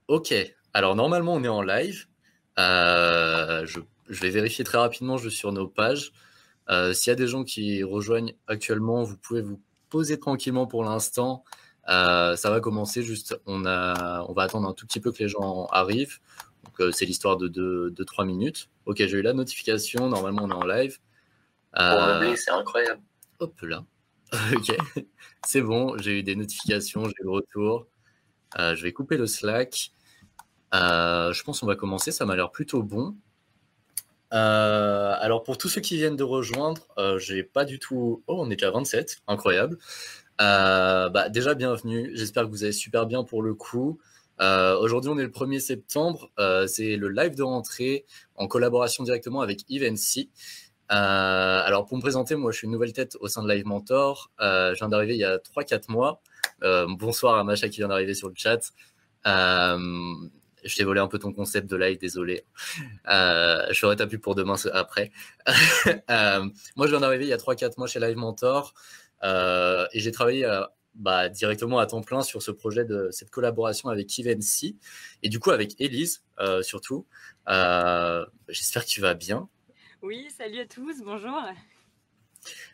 Ok, alors normalement on est en live. Je vais vérifier très rapidement juste sur nos pages. S'il y a des gens qui rejoignent actuellement, vous pouvez vous poser tranquillement pour l'instant. Ça va commencer juste, on va attendre un tout petit peu que les gens arrivent. Donc c'est l'histoire de 3 minutes. Ok, j'ai eu la notification, normalement on est en live. Pour meubler, c'est incroyable. Hop là. Ok, c'est bon, j'ai eu des notifications, j'ai eu le retour. Je vais couper le Slack. Je pense qu'on va commencer, ça m'a l'air plutôt bon. Alors pour tous ceux qui viennent de rejoindre, j'ai pas du tout... Oh, on est déjà à 27, incroyable. Déjà, bienvenue, j'espère que vous allez super bien pour le coup. Aujourd'hui, on est le 1er septembre, c'est le live de rentrée en collaboration directement avec Evency. Alors pour me présenter, moi je suis une nouvelle tête au sein de Live Mentor, je viens d'arriver il y a 3-4 mois. Bonsoir à Macha qui vient d'arriver sur le chat. Je t'ai volé un peu ton concept de live, désolé. Je ferai ta pub pour demain après. Moi, je viens d'arriver il y a 3-4 mois chez Live Mentor et j'ai travaillé directement à temps plein sur ce projet de cette collaboration avec Evency et du coup avec Élise surtout. J'espère que tu vas bien. Oui, salut à tous, bonjour.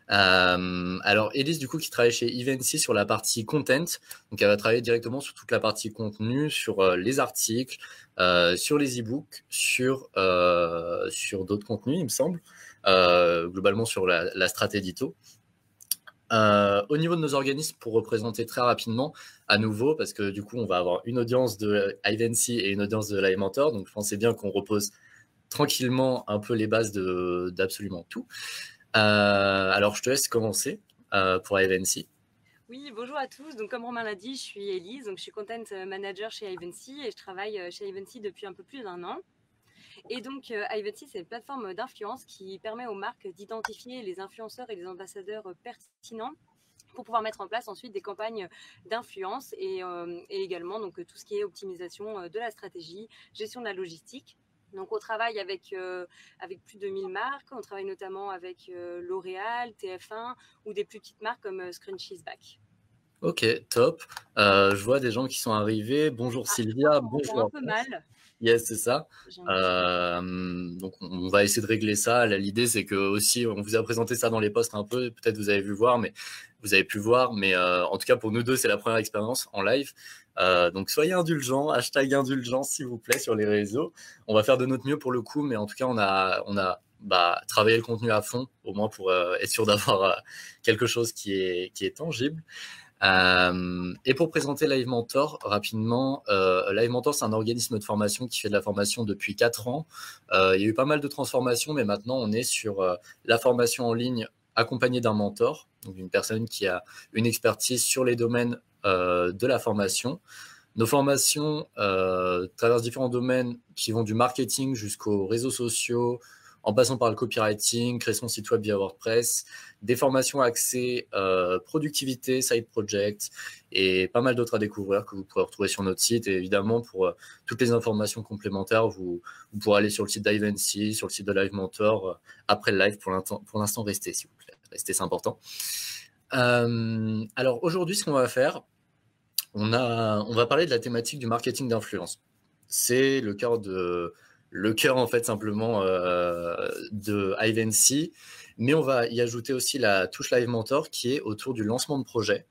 Alors, Elise, du coup, qui travaille chez Evency sur la partie content. Donc, elle va travailler directement sur toute la partie contenu, sur les articles, sur les e-books, sur d'autres contenus, il me semble. Globalement, sur la strat édito. Au niveau de nos organismes, pour représenter très rapidement, à nouveau, parce que du coup, on va avoir une audience de Evency et une audience de Live Mentor. Donc, je pensais bien qu'on repose tranquillement un peu les bases d'absolument tout. Alors, je te laisse commencer pour Evency. Oui, bonjour à tous. Donc, comme Romain l'a dit, je suis Élise, donc je suis content manager chez Evency et je travaille chez Evency depuis un peu plus d'1 an. Et donc, Evency, c'est une plateforme d'influence qui permet aux marques d'identifier les influenceurs et les ambassadeurs pertinents pour pouvoir mettre en place ensuite des campagnes d'influence et également donc, tout ce qui est optimisation de la stratégie, gestion de la logistique. Donc, on travaille avec plus de 1000 marques. On travaille notamment avec L'Oréal, TF1 ou des plus petites marques comme Scrunchies Back. Ok, top. Je vois des gens qui sont arrivés. Bonjour Sylvia, On entend bonjour un à peu tous. mal. Yes, c'est ça. J'ai un petit... Donc on va essayer de régler ça. L'idée c'est que aussi on vous a présenté ça dans les posts un peu. Peut-être vous avez vu voir, mais vous avez pu voir. Mais en tout cas pour nous deux c'est la première expérience en live. Donc soyez indulgents, hashtag indulgents s'il vous plaît sur les réseaux. On va faire de notre mieux pour le coup, mais en tout cas on a travaillé le contenu à fond, au moins pour être sûr d'avoir quelque chose qui est tangible. Et pour présenter Live Mentor rapidement, Live Mentor c'est un organisme de formation qui fait de la formation depuis 4 ans. Il y a eu pas mal de transformations, mais maintenant on est sur la formation en ligne accompagnée d'un mentor, donc une personne qui a une expertise sur les domaines de la formation. Nos formations traversent différents domaines qui vont du marketing jusqu'aux réseaux sociaux, en passant par le copywriting, créer son site web via WordPress, des formations axées productivité, side project et pas mal d'autres à découvrir que vous pourrez retrouver sur notre site. Et évidemment, pour toutes les informations complémentaires, vous pourrez aller sur le site d'Ivancy, sur le site de Live Mentor après le live. Pour l'instant, restez, s'il vous plaît. Restez, c'est important. Alors aujourd'hui, ce qu'on va faire, on va parler de la thématique du marketing d'influence. C'est le cœur en fait simplement de Ivancy, mais on va y ajouter aussi la touche Live Mentor qui est autour du lancement de projet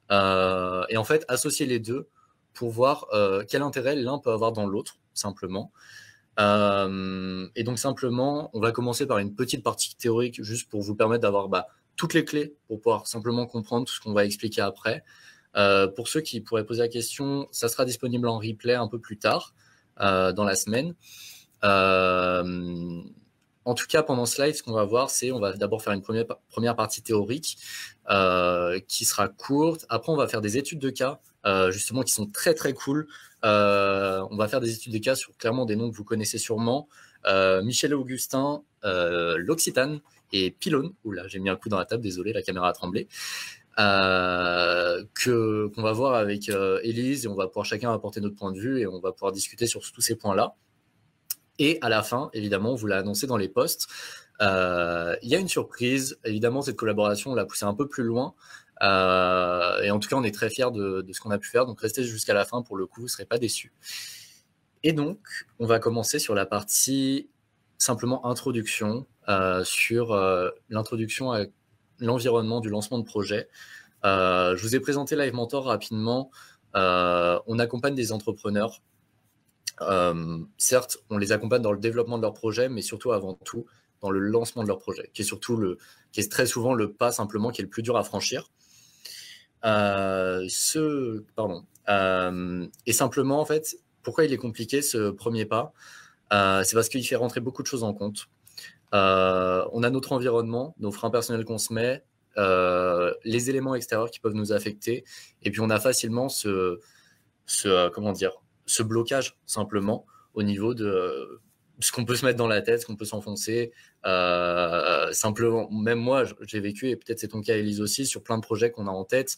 et en fait associer les deux pour voir quel intérêt l'un peut avoir dans l'autre simplement. Et donc simplement, on va commencer par une petite partie théorique juste pour vous permettre d'avoir toutes les clés pour pouvoir simplement comprendre tout ce qu'on va expliquer après. Pour ceux qui pourraient poser la question, ça sera disponible en replay un peu plus tard dans la semaine. En tout cas, pendant ce live, ce qu'on va voir, c'est on va d'abord faire une première partie théorique qui sera courte. Après, on va faire des études de cas, justement, qui sont très, très cool. On va faire des études de cas sur clairement des noms que vous connaissez sûrement. Michel Augustin, l'Occitane et Pylone. Oula, j'ai mis un coup dans la table, désolé, la caméra a tremblé. Qu'on va voir avec Élise et on va pouvoir chacun apporter notre point de vue et on va pouvoir discuter sur tous ces points-là. Et à la fin, évidemment, on vous l'a annoncé dans les posts, il y a une surprise. Évidemment, cette collaboration, on l'a poussée un peu plus loin. Et en tout cas, on est très fiers de ce qu'on a pu faire. Donc, restez jusqu'à la fin. Pour le coup, vous ne serez pas déçus. Et donc, on va commencer sur la partie simplement introduction, sur l'introduction à l'environnement du lancement de projet. Je vous ai présenté Live Mentor rapidement. On accompagne des entrepreneurs. Certes, on les accompagne dans le développement de leur projet, mais surtout avant tout dans le lancement de leur projet, qui est très souvent le pas simplement qui est le plus dur à franchir. Et simplement, en fait, pourquoi il est compliqué ce premier pas? C'est parce qu'il fait rentrer beaucoup de choses en compte. On a notre environnement, nos freins personnels qu'on se met, les éléments extérieurs qui peuvent nous affecter, et puis on a facilement ce blocage simplement au niveau de ce qu'on peut se mettre dans la tête, ce qu'on peut s'enfoncer. Simplement, même moi, j'ai vécu, et peut-être c'est ton cas, Élise aussi, sur plein de projets qu'on a en tête.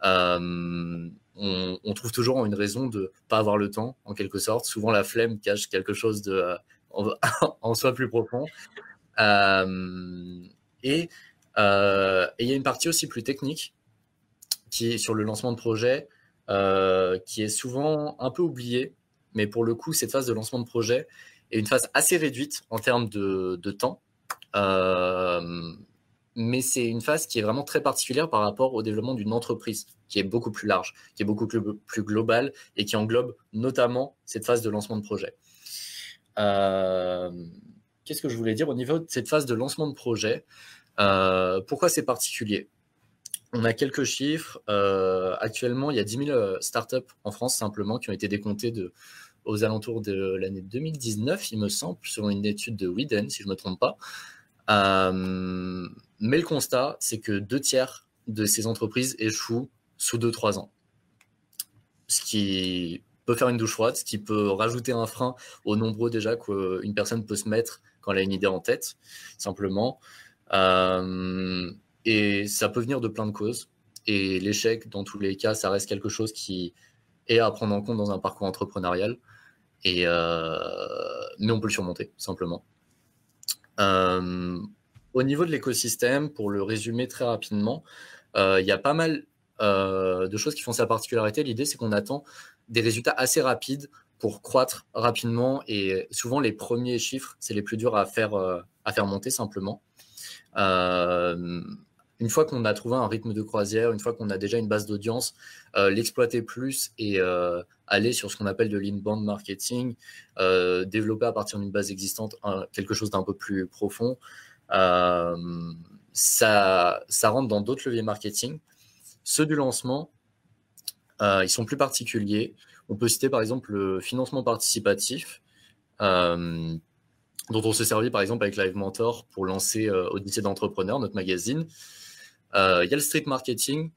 On trouve toujours une raison de ne pas avoir le temps, en quelque sorte. Souvent, la flemme cache quelque chose en soi plus profond. Et il y a une partie aussi plus technique qui est sur le lancement de projet, qui est souvent un peu oubliée. Mais pour le coup, cette phase de lancement de projet est une phase assez réduite en termes de temps. Mais c'est une phase qui est vraiment très particulière par rapport au développement d'une entreprise, qui est beaucoup plus large, qui est beaucoup plus globale et qui englobe notamment cette phase de lancement de projet. Qu'est-ce que je voulais dire au niveau de cette phase de lancement de projet? Pourquoi c'est particulier? On a quelques chiffres. Actuellement, il y a 10 000 startups en France simplement qui ont été décomptées aux alentours de l'année 2019, il me semble, selon une étude de Widen, si je ne me trompe pas. Mais le constat, c'est que 2/3 de ces entreprises échouent sous 2-3 ans. Ce qui peut faire une douche froide, ce qui peut rajouter un frein aux nombreux déjà qu'une personne peut se mettre quand elle a une idée en tête, simplement. Et ça peut venir de plein de causes. Et l'échec, dans tous les cas, ça reste quelque chose qui est à prendre en compte dans un parcours entrepreneurial. Mais on peut le surmonter, simplement. Au niveau de l'écosystème, pour le résumer très rapidement, il y a pas mal de choses qui font sa particularité. L'idée, c'est qu'on attend des résultats assez rapides pour croître rapidement. Et souvent, les premiers chiffres, c'est les plus durs à faire monter, simplement. Une fois qu'on a trouvé un rythme de croisière, une fois qu'on a déjà une base d'audience, l'exploiter plus et aller sur ce qu'on appelle de l'inbound marketing, développer à partir d'une base existante quelque chose d'un peu plus profond, ça rentre dans d'autres leviers marketing. Ceux du lancement, ils sont plus particuliers. On peut citer par exemple le financement participatif, dont on s'est servi par exemple avec Live Mentor pour lancer Odyssée d'entrepreneur, notre magazine. Il y a le street marketing,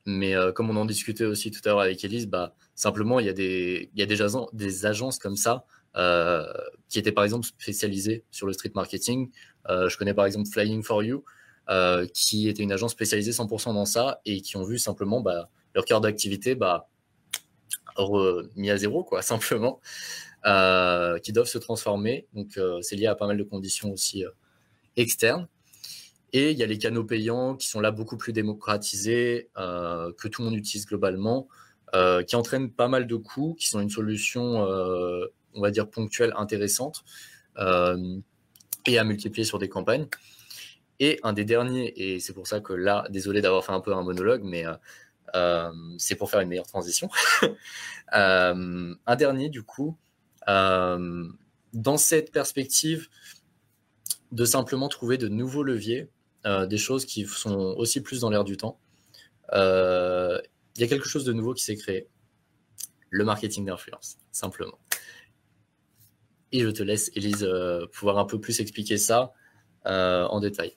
mais comme on en discutait aussi tout à l'heure avec Élise, simplement il y a des agences comme ça qui étaient par exemple spécialisées sur le street marketing. Je connais par exemple Flying for You, qui était une agence spécialisée 100% dans ça et qui ont vu simplement leur cœur d'activité mis à zéro, quoi, simplement, qui doivent se transformer. Donc c'est lié à pas mal de conditions aussi externes. Et il y a les canaux payants qui sont là beaucoup plus démocratisés, que tout le monde utilise globalement, qui entraînent pas mal de coûts, qui sont une solution, on va dire, ponctuelle, intéressante, et à multiplier sur des campagnes. Et un des derniers, et c'est pour ça que là, désolé d'avoir fait un peu un monologue, mais c'est pour faire une meilleure transition. Un dernier, du coup, dans cette perspective de simplement trouver de nouveaux leviers, des choses qui sont aussi plus dans l'air du temps. Il y a quelque chose de nouveau qui s'est créé, le marketing d'influence, simplement. Et je te laisse, Élise, pouvoir un peu plus expliquer ça en détail.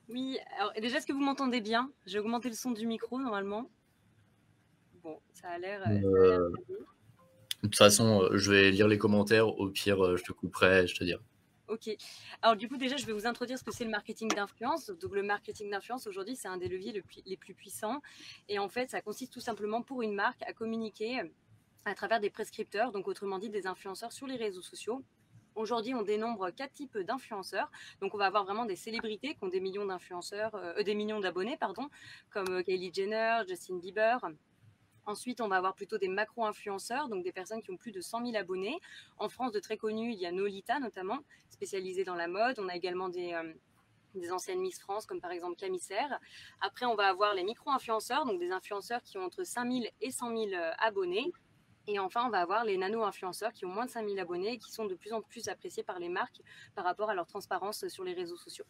Oui, alors déjà, est-ce que vous m'entendez bien? J'ai augmenté le son du micro, normalement. Bon, ça a l'air... De toute façon, je vais lire les commentaires, au pire, je te couperai, je te dirai. Ok. Alors du coup, déjà, je vais vous introduire ce que c'est le marketing d'influence. Donc le marketing d'influence, aujourd'hui, c'est un des leviers les plus puissants. Et en fait, ça consiste tout simplement pour une marque à communiquer à travers des prescripteurs, donc autrement dit des influenceurs sur les réseaux sociaux. Aujourd'hui, on dénombre 4 types d'influenceurs. Donc, on va avoir vraiment des célébrités qui ont des millions d'influenceurs, des millions d'abonnés, pardon, comme Kylie Jenner, Justin Bieber. Ensuite, on va avoir plutôt des macro-influenceurs, donc des personnes qui ont plus de 100 000 abonnés. En France, de très connus, il y a Nolita notamment, spécialisée dans la mode. On a également des anciennes Miss France, comme par exemple Camille Serre. Après, on va avoir les micro-influenceurs, donc des influenceurs qui ont entre 5 000 et 100 000 abonnés. Et enfin, on va avoir les nano-influenceurs qui ont moins de 5 000 abonnés et qui sont de plus en plus appréciés par les marques par rapport à leur transparence sur les réseaux sociaux.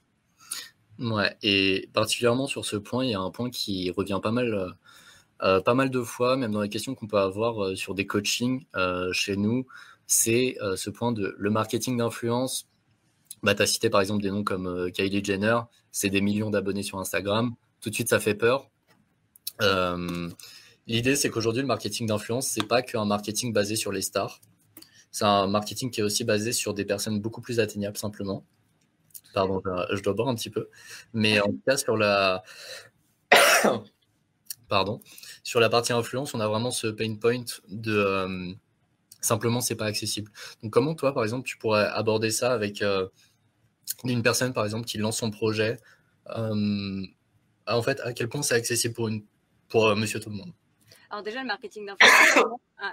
Ouais, et particulièrement sur ce point, il y a un point qui revient pas mal de fois, même dans les questions qu'on peut avoir sur des coachings chez nous, c'est ce point de le marketing d'influence. Tu as cité par exemple des noms comme Kylie Jenner, c'est des millions d'abonnés sur Instagram. Tout de suite, ça fait peur. L'idée, c'est qu'aujourd'hui, le marketing d'influence, c'est pas qu'un marketing basé sur les stars. C'est un marketing qui est aussi basé sur des personnes beaucoup plus atteignables, simplement. Pardon, je dois boire un petit peu. Mais en tout cas, sur la partie influence, on a vraiment ce pain point de simplement, c'est pas accessible. Donc, comment toi, par exemple, tu pourrais aborder ça avec une personne, par exemple, qui lance son projet en fait, à quel point c'est accessible pour monsieur tout le monde? Alors déjà, le marketing d'influence,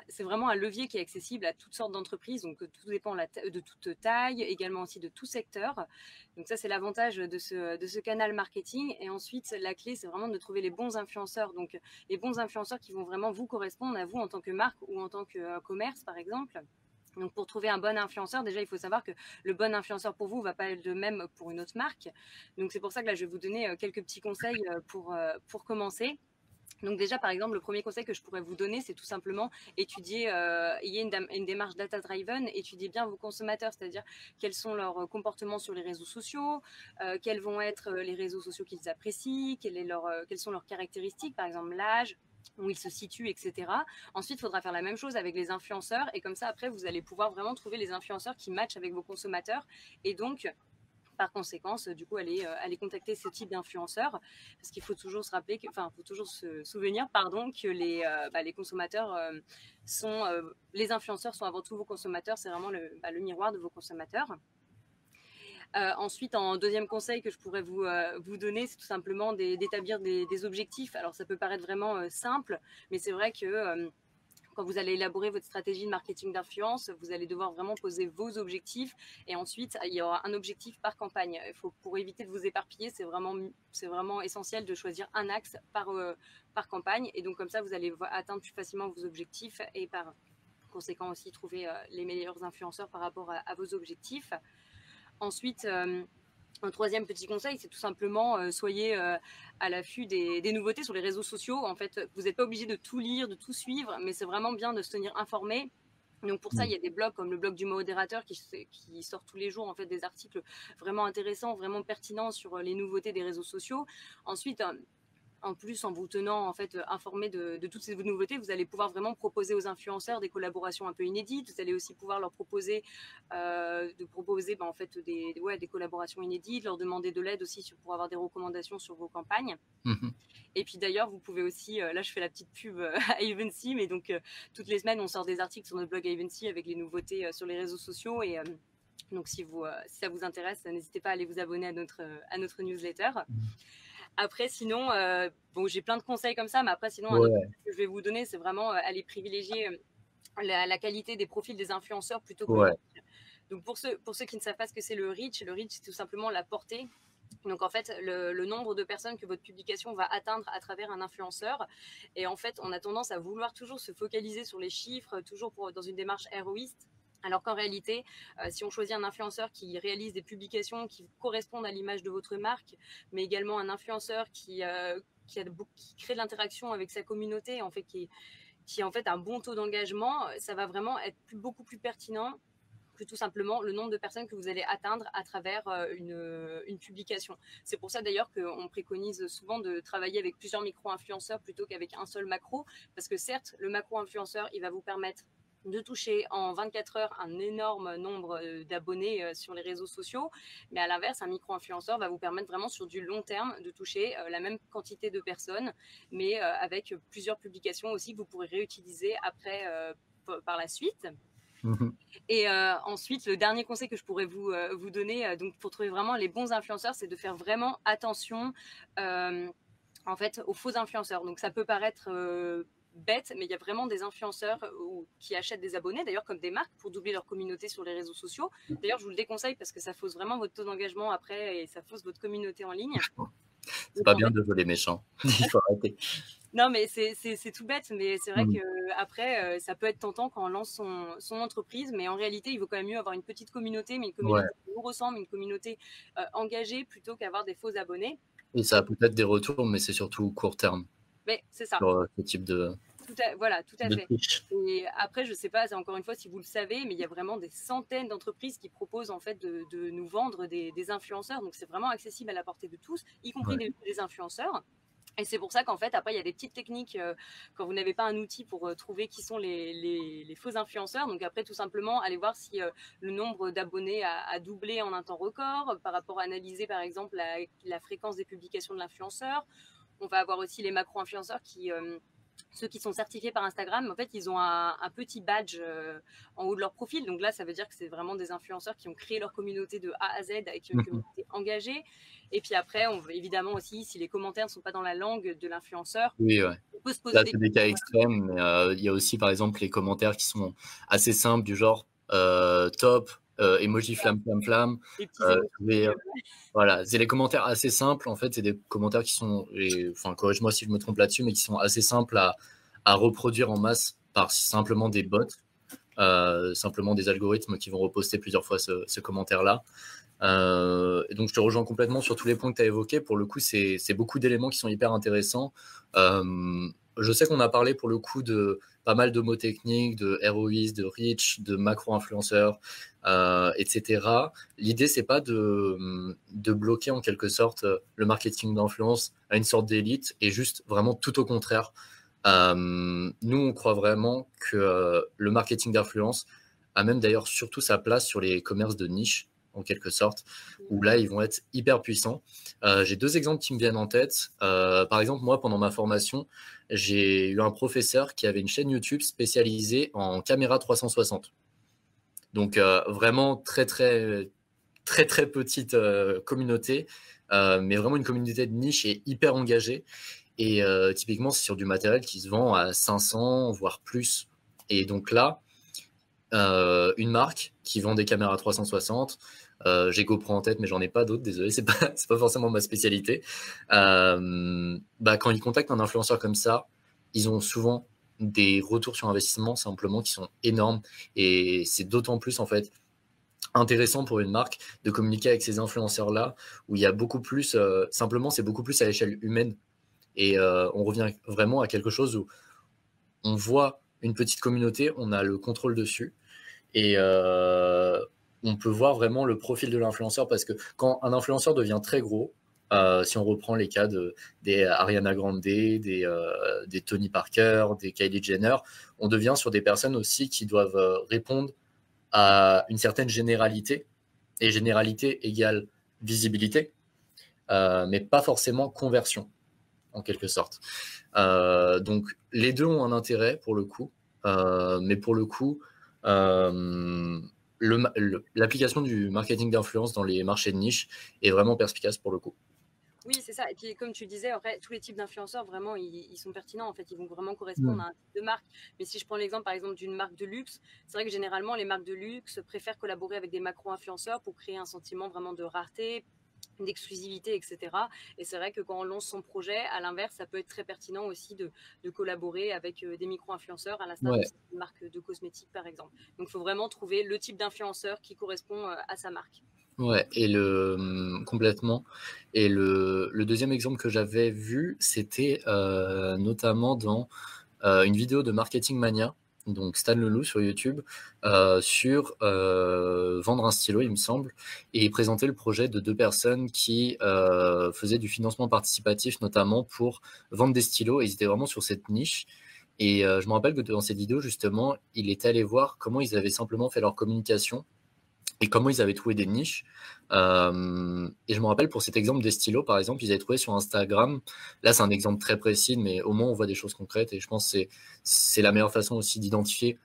c'est vraiment un levier qui est accessible à toutes sortes d'entreprises, donc tout dépend de toute taille, également aussi de tout secteur. Donc ça, c'est l'avantage de ce canal marketing. Et ensuite, la clé, c'est vraiment de trouver les bons influenceurs. Donc les bons influenceurs qui vont vraiment vous correspondre à vous en tant que marque ou en tant que commerce, par exemple. Donc pour trouver un bon influenceur, déjà il faut savoir que le bon influenceur pour vous va pas être le même pour une autre marque. Donc c'est pour ça que là je vais vous donner quelques petits conseils pour commencer. Donc déjà, par exemple, le premier conseil que je pourrais vous donner, c'est tout simplement étudier, il y a une démarche data-driven, étudier bien vos consommateurs, c'est-à-dire quels sont leurs comportements sur les réseaux sociaux, quels vont être les réseaux sociaux qu'ils apprécient, quelles sont leurs caractéristiques, par exemple l'âge, où ils se situent, etc. Ensuite, il faudra faire la même chose avec les influenceurs, et comme ça, après, vous allez pouvoir vraiment trouver les influenceurs qui matchent avec vos consommateurs, et donc par conséquence, du coup, aller contacter ce type d'influenceurs, parce qu'il faut toujours se rappeler, faut toujours se souvenir, que les consommateurs les influenceurs sont avant tout vos consommateurs, c'est vraiment le miroir de vos consommateurs. Ensuite, en deuxième conseil que je pourrais vous donner, c'est tout simplement d'établir des objectifs. Alors, ça peut paraître vraiment simple, mais c'est vrai que quand vous allez élaborer votre stratégie de marketing d'influence, vous allez devoir vraiment poser vos objectifs et ensuite, il y aura un objectif par campagne. Pour éviter de vous éparpiller, c'est vraiment essentiel de choisir un axe par campagne et donc comme ça, vous allez atteindre plus facilement vos objectifs et par conséquent aussi trouver les meilleurs influenceurs par rapport à vos objectifs. Ensuite, un troisième petit conseil, c'est tout simplement soyez à l'affût des nouveautés sur les réseaux sociaux. En fait, vous n'êtes pas obligé de tout lire, de tout suivre, mais c'est vraiment bien de se tenir informé. Donc pour ça, il y a des blogs comme le blog du modérateur qui sort tous les jours en fait des articles vraiment intéressants, vraiment pertinents sur les nouveautés des réseaux sociaux. Ensuite, en plus, en vous tenant en fait informé de toutes ces nouveautés, vous allez pouvoir vraiment proposer aux influenceurs des collaborations un peu inédites. Vous allez aussi pouvoir leur proposer des collaborations inédites, leur demander de l'aide aussi pour avoir des recommandations sur vos campagnes. Et puis d'ailleurs, vous pouvez aussi, là je fais la petite pub à Evency, mais donc toutes les semaines on sort des articles sur notre blog Evency avec les nouveautés sur les réseaux sociaux et donc si ça vous intéresse, n'hésitez pas à aller vous abonner à notre newsletter. Après, sinon, j'ai plein de conseils comme ça, mais après, sinon, un autre conseil que je vais vous donner, c'est vraiment aller privilégier la qualité des profils des influenceurs plutôt que le reach. Donc, pour ceux qui ne savent pas ce que c'est le reach, c'est tout simplement la portée. Donc, en fait, le nombre de personnes que votre publication va atteindre à travers un influenceur. Et en fait, on a tendance à vouloir toujours se focaliser sur les chiffres, toujours dans une démarche héroïste. Alors qu'en réalité, si on choisit un influenceur qui réalise des publications qui correspondent à l'image de votre marque, mais également un influenceur qui crée de l'interaction avec sa communauté, en fait, qui a en fait un bon taux d'engagement, ça va vraiment être beaucoup plus pertinent que tout simplement le nombre de personnes que vous allez atteindre à travers une publication. C'est pour ça d'ailleurs qu'on préconise souvent de travailler avec plusieurs micro-influenceurs plutôt qu'avec un seul macro, parce que certes, le macro-influenceur, il va vous permettre de toucher en 24 heures un énorme nombre d'abonnés sur les réseaux sociaux. Mais à l'inverse, un micro-influenceur va vous permettre vraiment sur du long terme de toucher la même quantité de personnes, mais avec plusieurs publications aussi que vous pourrez réutiliser après par la suite. Et ensuite, le dernier conseil que je pourrais vous donner, donc pour trouver vraiment les bons influenceurs, c'est de faire vraiment attention en fait aux faux influenceurs. Donc ça peut paraître bête, mais il y a vraiment des influenceurs qui achètent des abonnés, d'ailleurs comme des marques, pour doubler leur communauté sur les réseaux sociaux. D'ailleurs, je vous le déconseille parce que ça fausse vraiment votre taux d'engagement après et ça fausse votre communauté en ligne. C'est pas bien de jouer les méchants. Il faut arrêter. Non, mais c'est tout bête, mais c'est vrai qu'après, ça peut être tentant quand on lance son entreprise, mais en réalité, il vaut quand même mieux avoir une petite communauté, mais une communauté qui nous ressemble, une communauté engagée, plutôt qu'avoir des faux abonnés. Et ça a peut-être des retours, mais c'est surtout court terme. Mais c'est ça. Sur ce type de... Voilà, tout à fait. Triche. Et après, je sais pas, c'est encore une fois si vous le savez, mais il y a vraiment des centaines d'entreprises qui proposent en fait de nous vendre des influenceurs. Donc c'est vraiment accessible à la portée de tous, y compris des influenceurs. Et c'est pour ça qu'en fait, après, il y a des petites techniques quand vous n'avez pas un outil pour trouver qui sont les faux influenceurs. Donc après, tout simplement, allez voir si le nombre d'abonnés a doublé en un temps record par rapport à analyser, par exemple, la fréquence des publications de l'influenceur. On va avoir aussi les macro-influenceurs ceux qui sont certifiés par Instagram, en fait, ils ont un petit badge en haut de leur profil. Donc là, ça veut dire que c'est vraiment des influenceurs qui ont créé leur communauté de A à Z avec une communauté engagée. Et puis après, on veut évidemment aussi, si les commentaires ne sont pas dans la langue de l'influenceur, on peut se poser là, c'est des cas extrêmes. Mais, il y a aussi, par exemple, les commentaires qui sont assez simples, du genre top, emoji flamme. Voilà, c'est les commentaires assez simples. En fait, c'est des commentaires qui sont, enfin, corrige-moi si je me trompe là-dessus, mais qui sont assez simples à reproduire en masse par simplement des bots, simplement des algorithmes qui vont reposter plusieurs fois ce commentaire-là. Et donc, je te rejoins complètement sur tous les points que tu as évoqués. Pour le coup, c'est beaucoup d'éléments qui sont hyper intéressants. Je sais qu'on a parlé pour le coup de pas mal de mots techniques, de ROIs, de reach, de macro-influenceurs, etc. L'idée, c'est pas de bloquer en quelque sorte le marketing d'influence à une sorte d'élite, et juste vraiment tout au contraire. Nous, on croit vraiment que le marketing d'influence a même d'ailleurs surtout sa place sur les commerces de niche, en quelque sorte, où là, ils vont être hyper puissants. J'ai 2 exemples qui me viennent en tête. Par exemple, moi, pendant ma formation, j'ai eu un professeur qui avait une chaîne YouTube spécialisée en caméra 360. Donc, vraiment très petite communauté, mais vraiment une communauté de niche et hyper engagée. Et typiquement, c'est sur du matériel qui se vend à 500, voire plus. Et donc là, une marque qui vend des caméras 360, j'ai GoPro en tête, mais j'en ai pas d'autres, désolé, c'est pas forcément ma spécialité. Quand ils contactent un influenceur comme ça, ils ont souvent des retours sur investissement simplement qui sont énormes, et c'est d'autant plus en fait intéressant pour une marque de communiquer avec ces influenceurs-là, où il y a beaucoup plus, simplement c'est beaucoup plus à l'échelle humaine, et on revient vraiment à quelque chose où on voit une petite communauté, on a le contrôle dessus, et on peut voir vraiment le profil de l'influenceur, parce que quand un influenceur devient très gros, si on reprend les cas des Ariana Grande, des Tony Parker, des Kylie Jenner, on devient sur des personnes aussi qui doivent répondre à une certaine généralité, et généralité égale visibilité, mais pas forcément conversion, en quelque sorte. Donc les deux ont un intérêt pour le coup, mais pour le coup, l'application du marketing d'influence dans les marchés de niche est vraiment perspicace pour le coup. Oui, c'est ça. Et puis, comme tu disais, en fait, tous les types d'influenceurs, vraiment, ils sont pertinents. En fait, ils vont vraiment correspondre à un type de marque. Mais si je prends l'exemple, par exemple, d'une marque de luxe, c'est vrai que généralement, les marques de luxe préfèrent collaborer avec des macro-influenceurs pour créer un sentiment vraiment de rareté, d'exclusivité, etc. Et c'est vrai que quand on lance son projet, à l'inverse, ça peut être très pertinent aussi de collaborer avec des micro-influenceurs, à l'instar d'une marque de cosmétiques, par exemple. Donc, il faut vraiment trouver le type d'influenceur qui correspond à sa marque. Ouais, et complètement. Et le deuxième exemple que j'avais vu, c'était notamment dans une vidéo de Marketing Mania, donc Stan Leloup sur YouTube, sur vendre un stylo, il me semble, et présenter le projet de 2 personnes qui faisaient du financement participatif, notamment pour vendre des stylos, et ils étaient vraiment sur cette niche. Et je me rappelle que dans cette vidéo, justement, il était allé voir comment ils avaient simplement fait leur communication et comment ils avaient trouvé des niches. Et je me rappelle pour cet exemple des stylos, par exemple, ils avaient trouvé sur Instagram. Là, c'est un exemple très précis, mais au moins on voit des choses concrètes, et je pense que c'est la meilleure façon aussi d'identifier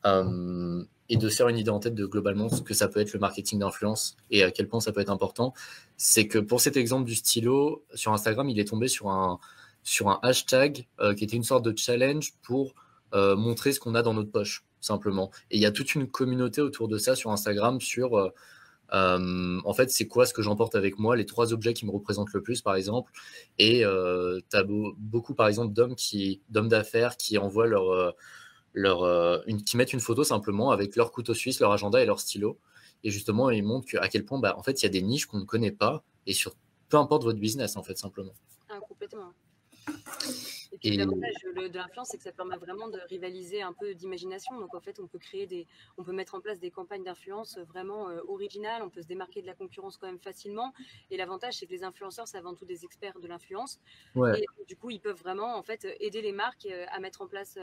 et de se faire une idée en tête de globalement ce que ça peut être le marketing d'influence et à quel point ça peut être important. C'est que pour cet exemple du stylo, sur Instagram, il est tombé sur sur un hashtag qui était une sorte de challenge pour montrer ce qu'on a dans notre poche, simplement. Et il y a toute une communauté autour de ça sur Instagram sur en fait, c'est quoi ce que j'emporte avec moi, les 3 objets qui me représentent le plus, par exemple. Et tu as beaucoup, par exemple, d'hommes d'affaires qui envoient qui mettent une photo simplement avec leur couteau suisse, leur agenda et leur stylo. Et justement, ils montrent à quel point, en fait, il y a des niches qu'on ne connaît pas et sur peu importe votre business, en fait, simplement. Complètement. Et puis l'avantage de l'influence, c'est que ça permet vraiment de rivaliser un peu d'imagination. Donc en fait, on peut mettre en place des campagnes d'influence vraiment originales. On peut se démarquer de la concurrence quand même facilement. Et l'avantage, c'est que les influenceurs, c'est avant tout des experts de l'influence. Ouais. Et du coup, ils peuvent vraiment en fait aider les marques à mettre en place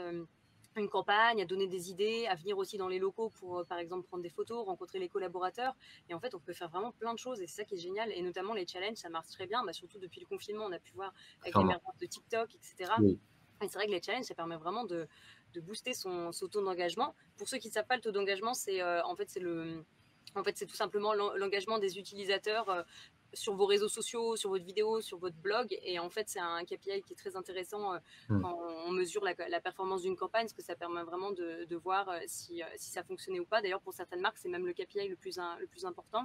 une campagne, à donner des idées, à venir aussi dans les locaux pour, par exemple, prendre des photos, rencontrer les collaborateurs. Et en fait, on peut faire vraiment plein de choses et c'est ça qui est génial. Et notamment, les challenges, ça marche très bien. Surtout depuis le confinement, on a pu voir avec l'émergence de TikTok, etc. Oui. Et c'est vrai que les challenges, ça permet vraiment de booster son taux d'engagement. Pour ceux qui ne savent pas, le taux d'engagement, c'est c'est tout simplement l'engagement des utilisateurs sur vos réseaux sociaux, sur votre vidéo, sur votre blog. Et en fait, c'est un KPI qui est très intéressant quand on mesure la performance d'une campagne, parce que ça permet vraiment de voir si ça fonctionnait ou pas. D'ailleurs, pour certaines marques, c'est même le KPI le plus important.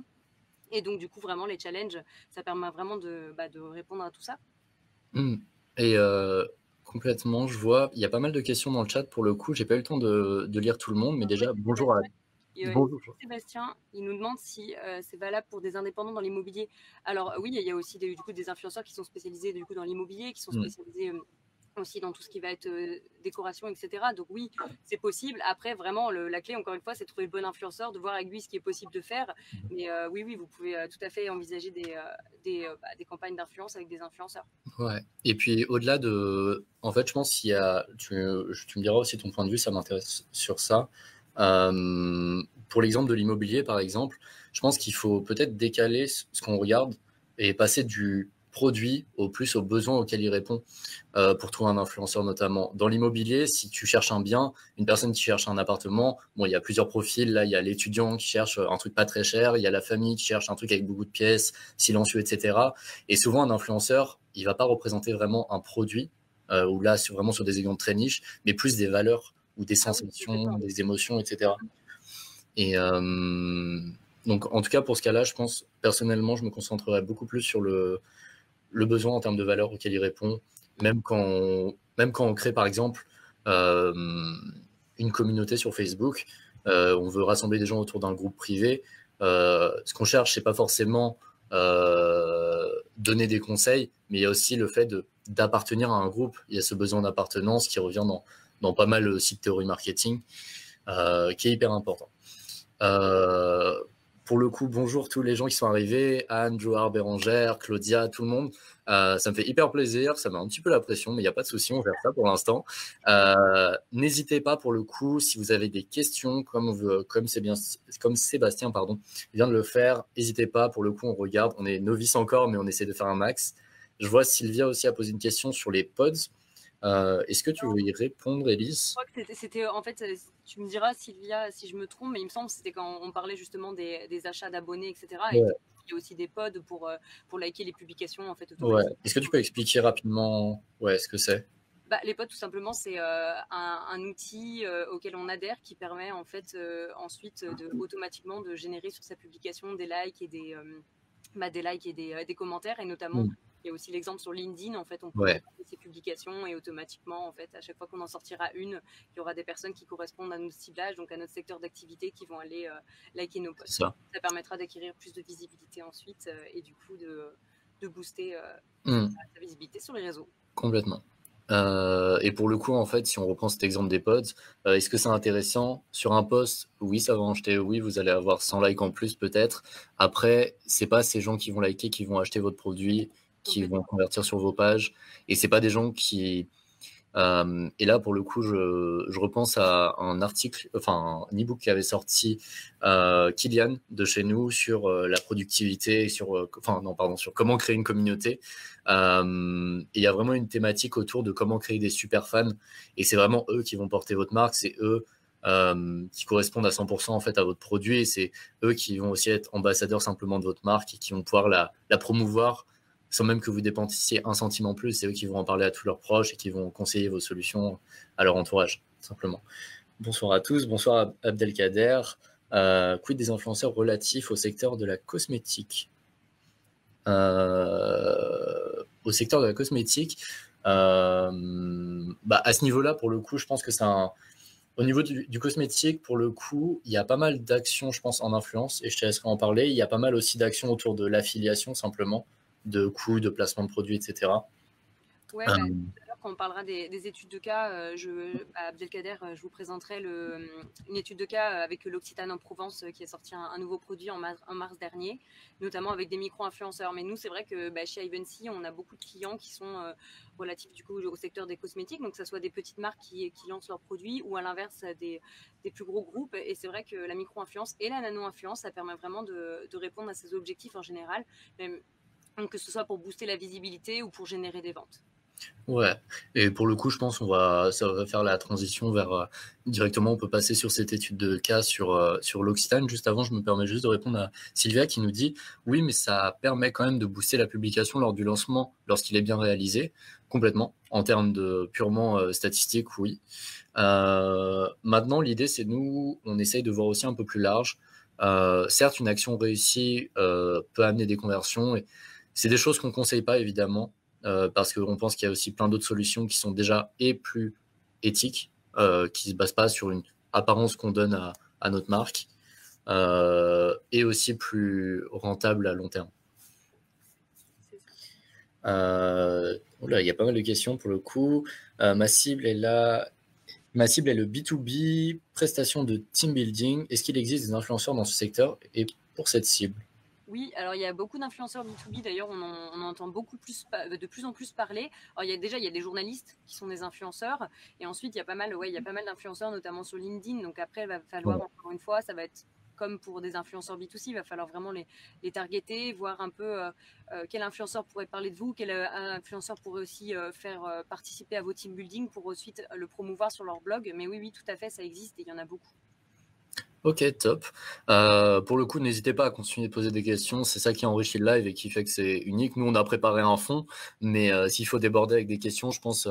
Et donc, du coup, vraiment, les challenges, ça permet vraiment de répondre à tout ça. Et complètement, je vois, il y a pas mal de questions dans le chat. Pour le coup, j'ai pas eu le temps de lire tout le monde, mais déjà, bonjour à Bonjour. Sébastien, il nous demande si c'est valable pour des indépendants dans l'immobilier. Alors oui, il y a aussi des influenceurs qui sont spécialisés dans l'immobilier, qui sont spécialisés aussi dans tout ce qui va être décoration, etc. Donc oui, c'est possible. Après, vraiment, la clé, encore une fois, c'est de trouver le bon influenceur, de voir avec lui ce qui est possible de faire. Mais oui, vous pouvez tout à fait envisager des campagnes d'influence avec des influenceurs. Ouais. Et puis au-delà de... En fait, je pense qu'il y a... Tu me diras aussi ton point de vue, ça m'intéresse sur ça. Pour l'exemple de l'immobilier, par exemple, je pense qu'il faut peut-être décaler ce qu'on regarde et passer du produit aux besoins auxquels il répond pour trouver un influenceur notamment. Dans l'immobilier, si tu cherches un bien, une personne qui cherche un appartement, bon, il y a plusieurs profils. Là, il y a l'étudiant qui cherche un truc pas très cher, il y a la famille qui cherche un truc avec beaucoup de pièces, silencieux, etc. Et souvent, un influenceur, il va pas représenter vraiment un produit, ou là, vraiment sur des exemples très niches, mais plus des valeurs ou des sensations, des émotions, etc. Et donc, en tout cas, pour ce cas-là, je pense, personnellement, je me concentrerai beaucoup plus sur le besoin en termes de valeur auquel il répond, même quand on crée, par exemple, une communauté sur Facebook, on veut rassembler des gens autour d'un groupe privé. Ce qu'on cherche, c'est pas forcément donner des conseils, mais il y a aussi le fait d'appartenir à un groupe. Il y a ce besoin d'appartenance qui revient dans pas mal aussi de théorie marketing, qui est hyper important. Pour le coup, bonjour tous les gens qui sont arrivés, Anne, Johar, Bérangère, Claudia, tout le monde. Ça me fait hyper plaisir, ça met un petit peu la pression, mais il n'y a pas de souci, on verra ça pour l'instant. N'hésitez pas pour le coup, si vous avez des questions, comme Sébastien vient de le faire, n'hésitez pas, pour le coup on regarde, on est novice encore, mais on essaie de faire un max. Je vois Sylvia aussi a posé une question sur les pods. Est-ce que tu veux y répondre, Élise? Je crois que c'était en fait, tu me diras, Sylvia, si je me trompe, mais il me semble que c'était quand on parlait justement des achats d'abonnés, etc. Ouais. Et il y a aussi des pods pour liker les publications en fait. Ouais. Est-ce que tu peux expliquer rapidement ce que c'est? Les pods, tout simplement, c'est un outil auquel on adhère qui permet en fait ensuite automatiquement de générer sur sa publication des likes et des commentaires, et notamment. Il y a aussi l'exemple sur LinkedIn, en fait, on peut regarder ses publications et automatiquement, en fait, à chaque fois qu'on en sortira une, il y aura des personnes qui correspondent à notre ciblage, donc à notre secteur d'activité, qui vont aller liker nos posts. Ça permettra d'acquérir plus de visibilité ensuite et du coup de booster sa visibilité sur les réseaux. Complètement. Et pour le coup, en fait, si on reprend cet exemple des pods, est-ce que c'est intéressant? Sur un post, oui, ça va en jeter, oui, vous allez avoir 100 likes en plus peut-être. Après, c'est pas ces gens qui vont liker, qui vont acheter votre produit, qui vont convertir sur vos pages, et c'est pas des gens qui... et là, pour le coup, je repense à un article, enfin un e-book qui avait sorti Kylian de chez nous sur la productivité, sur comment créer une communauté. Et il y a vraiment une thématique autour de comment créer des super fans, et c'est vraiment eux qui vont porter votre marque, c'est eux qui correspondent à 100% en fait à votre produit, et c'est eux qui vont aussi être ambassadeurs simplement de votre marque et qui vont pouvoir la promouvoir sans même que vous dépensiez un centime en plus. C'est eux qui vont en parler à tous leurs proches et qui vont conseiller vos solutions à leur entourage, simplement. Bonsoir à tous, bonsoir Abdelkader. Quid des influenceurs relatifs au secteur de la cosmétique? Au secteur de la cosmétique, à ce niveau-là, pour le coup, je pense que c'est au niveau du cosmétique, pour le coup, il y a pas mal d'actions, je pense, en influence, et je te laisserai en parler. Il y a pas mal aussi d'actions autour de l'affiliation, simplement, de coûts, de placement de produits, etc. Ouais, tout à l'heure, quand on parlera des études de cas, Abdelkader, je vous présenterai une étude de cas avec l'Occitane en Provence qui a sorti un nouveau produit en mars dernier, notamment avec des micro-influenceurs. Mais nous, c'est vrai que chez Ivancy, on a beaucoup de clients qui sont relatifs du coup au secteur des cosmétiques, donc que ce soit des petites marques qui lancent leurs produits ou à l'inverse des plus gros groupes. Et c'est vrai que la micro-influence et la nano-influence, ça permet vraiment de répondre à ces objectifs en général, même, donc que ce soit pour booster la visibilité ou pour générer des ventes. Ouais, et pour le coup, je pense ça va faire la transition vers directement, on peut passer sur cette étude de cas sur l'Occitane. Juste avant, je me permets juste de répondre à Sylvia qui nous dit oui, mais ça permet quand même de booster la publication lors du lancement, lorsqu'il est bien réalisé, complètement, en termes de purement statistiques, oui. Maintenant, l'idée, c'est nous, on essaye de voir aussi un peu plus large. Certes, une action réussie peut amener des conversions, et c'est des choses qu'on ne conseille pas, évidemment. Parce qu'on pense qu'il y a aussi plein d'autres solutions qui sont déjà plus éthiques, qui ne se basent pas sur une apparence qu'on donne à notre marque, et aussi plus rentables à long terme. Il y a pas mal de questions pour le coup. Ma cible est le B2B, prestation de team building. Est-ce qu'il existe des influenceurs dans ce secteur et pour cette cible? Oui, alors il y a beaucoup d'influenceurs B2B, d'ailleurs on en entend de plus en plus parler. Alors il y a des journalistes qui sont des influenceurs, et ensuite il y a pas mal d'influenceurs, notamment sur LinkedIn. Donc après, il va falloir, encore une fois, ça va être comme pour des influenceurs B2C, il va falloir vraiment les targeter, voir un peu quel influenceur pourrait parler de vous, quel influenceur pourrait aussi faire participer à vos team building pour ensuite le promouvoir sur leur blog. Mais oui, tout à fait, ça existe et il y en a beaucoup. Ok, top. Pour le coup, n'hésitez pas à continuer de poser des questions. C'est ça qui enrichit le live et qui fait que c'est unique. Nous, on a préparé un fond, mais s'il faut déborder avec des questions, je pense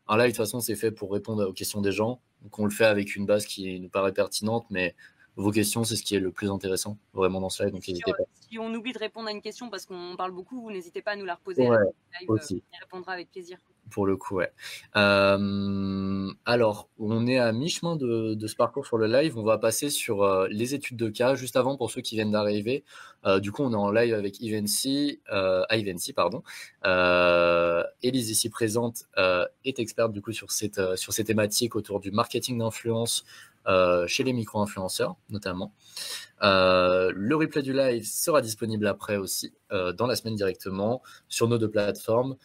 un live, de toute façon, c'est fait pour répondre aux questions des gens. Donc, on le fait avec une base qui nous paraît pertinente, mais vos questions, c'est ce qui est le plus intéressant vraiment dans ce live. Donc, n'hésitez pas. Si on oublie de répondre à une question parce qu'on parle beaucoup, vous n'hésitez pas à nous la reposer. Ouais, Live, aussi. on y répondra avec plaisir. Pour le coup, ouais. Alors, on est à mi-chemin de ce parcours sur le live. On va passer sur les études de cas. Juste avant, pour ceux qui viennent d'arriver, du coup, on est en live avec Ivancy, pardon. Élise, ici présente, est experte du coup sur ces thématiques autour du marketing d'influence chez les micro-influenceurs, notamment. Le replay du live sera disponible après aussi, dans la semaine directement, sur nos 2 plateformes.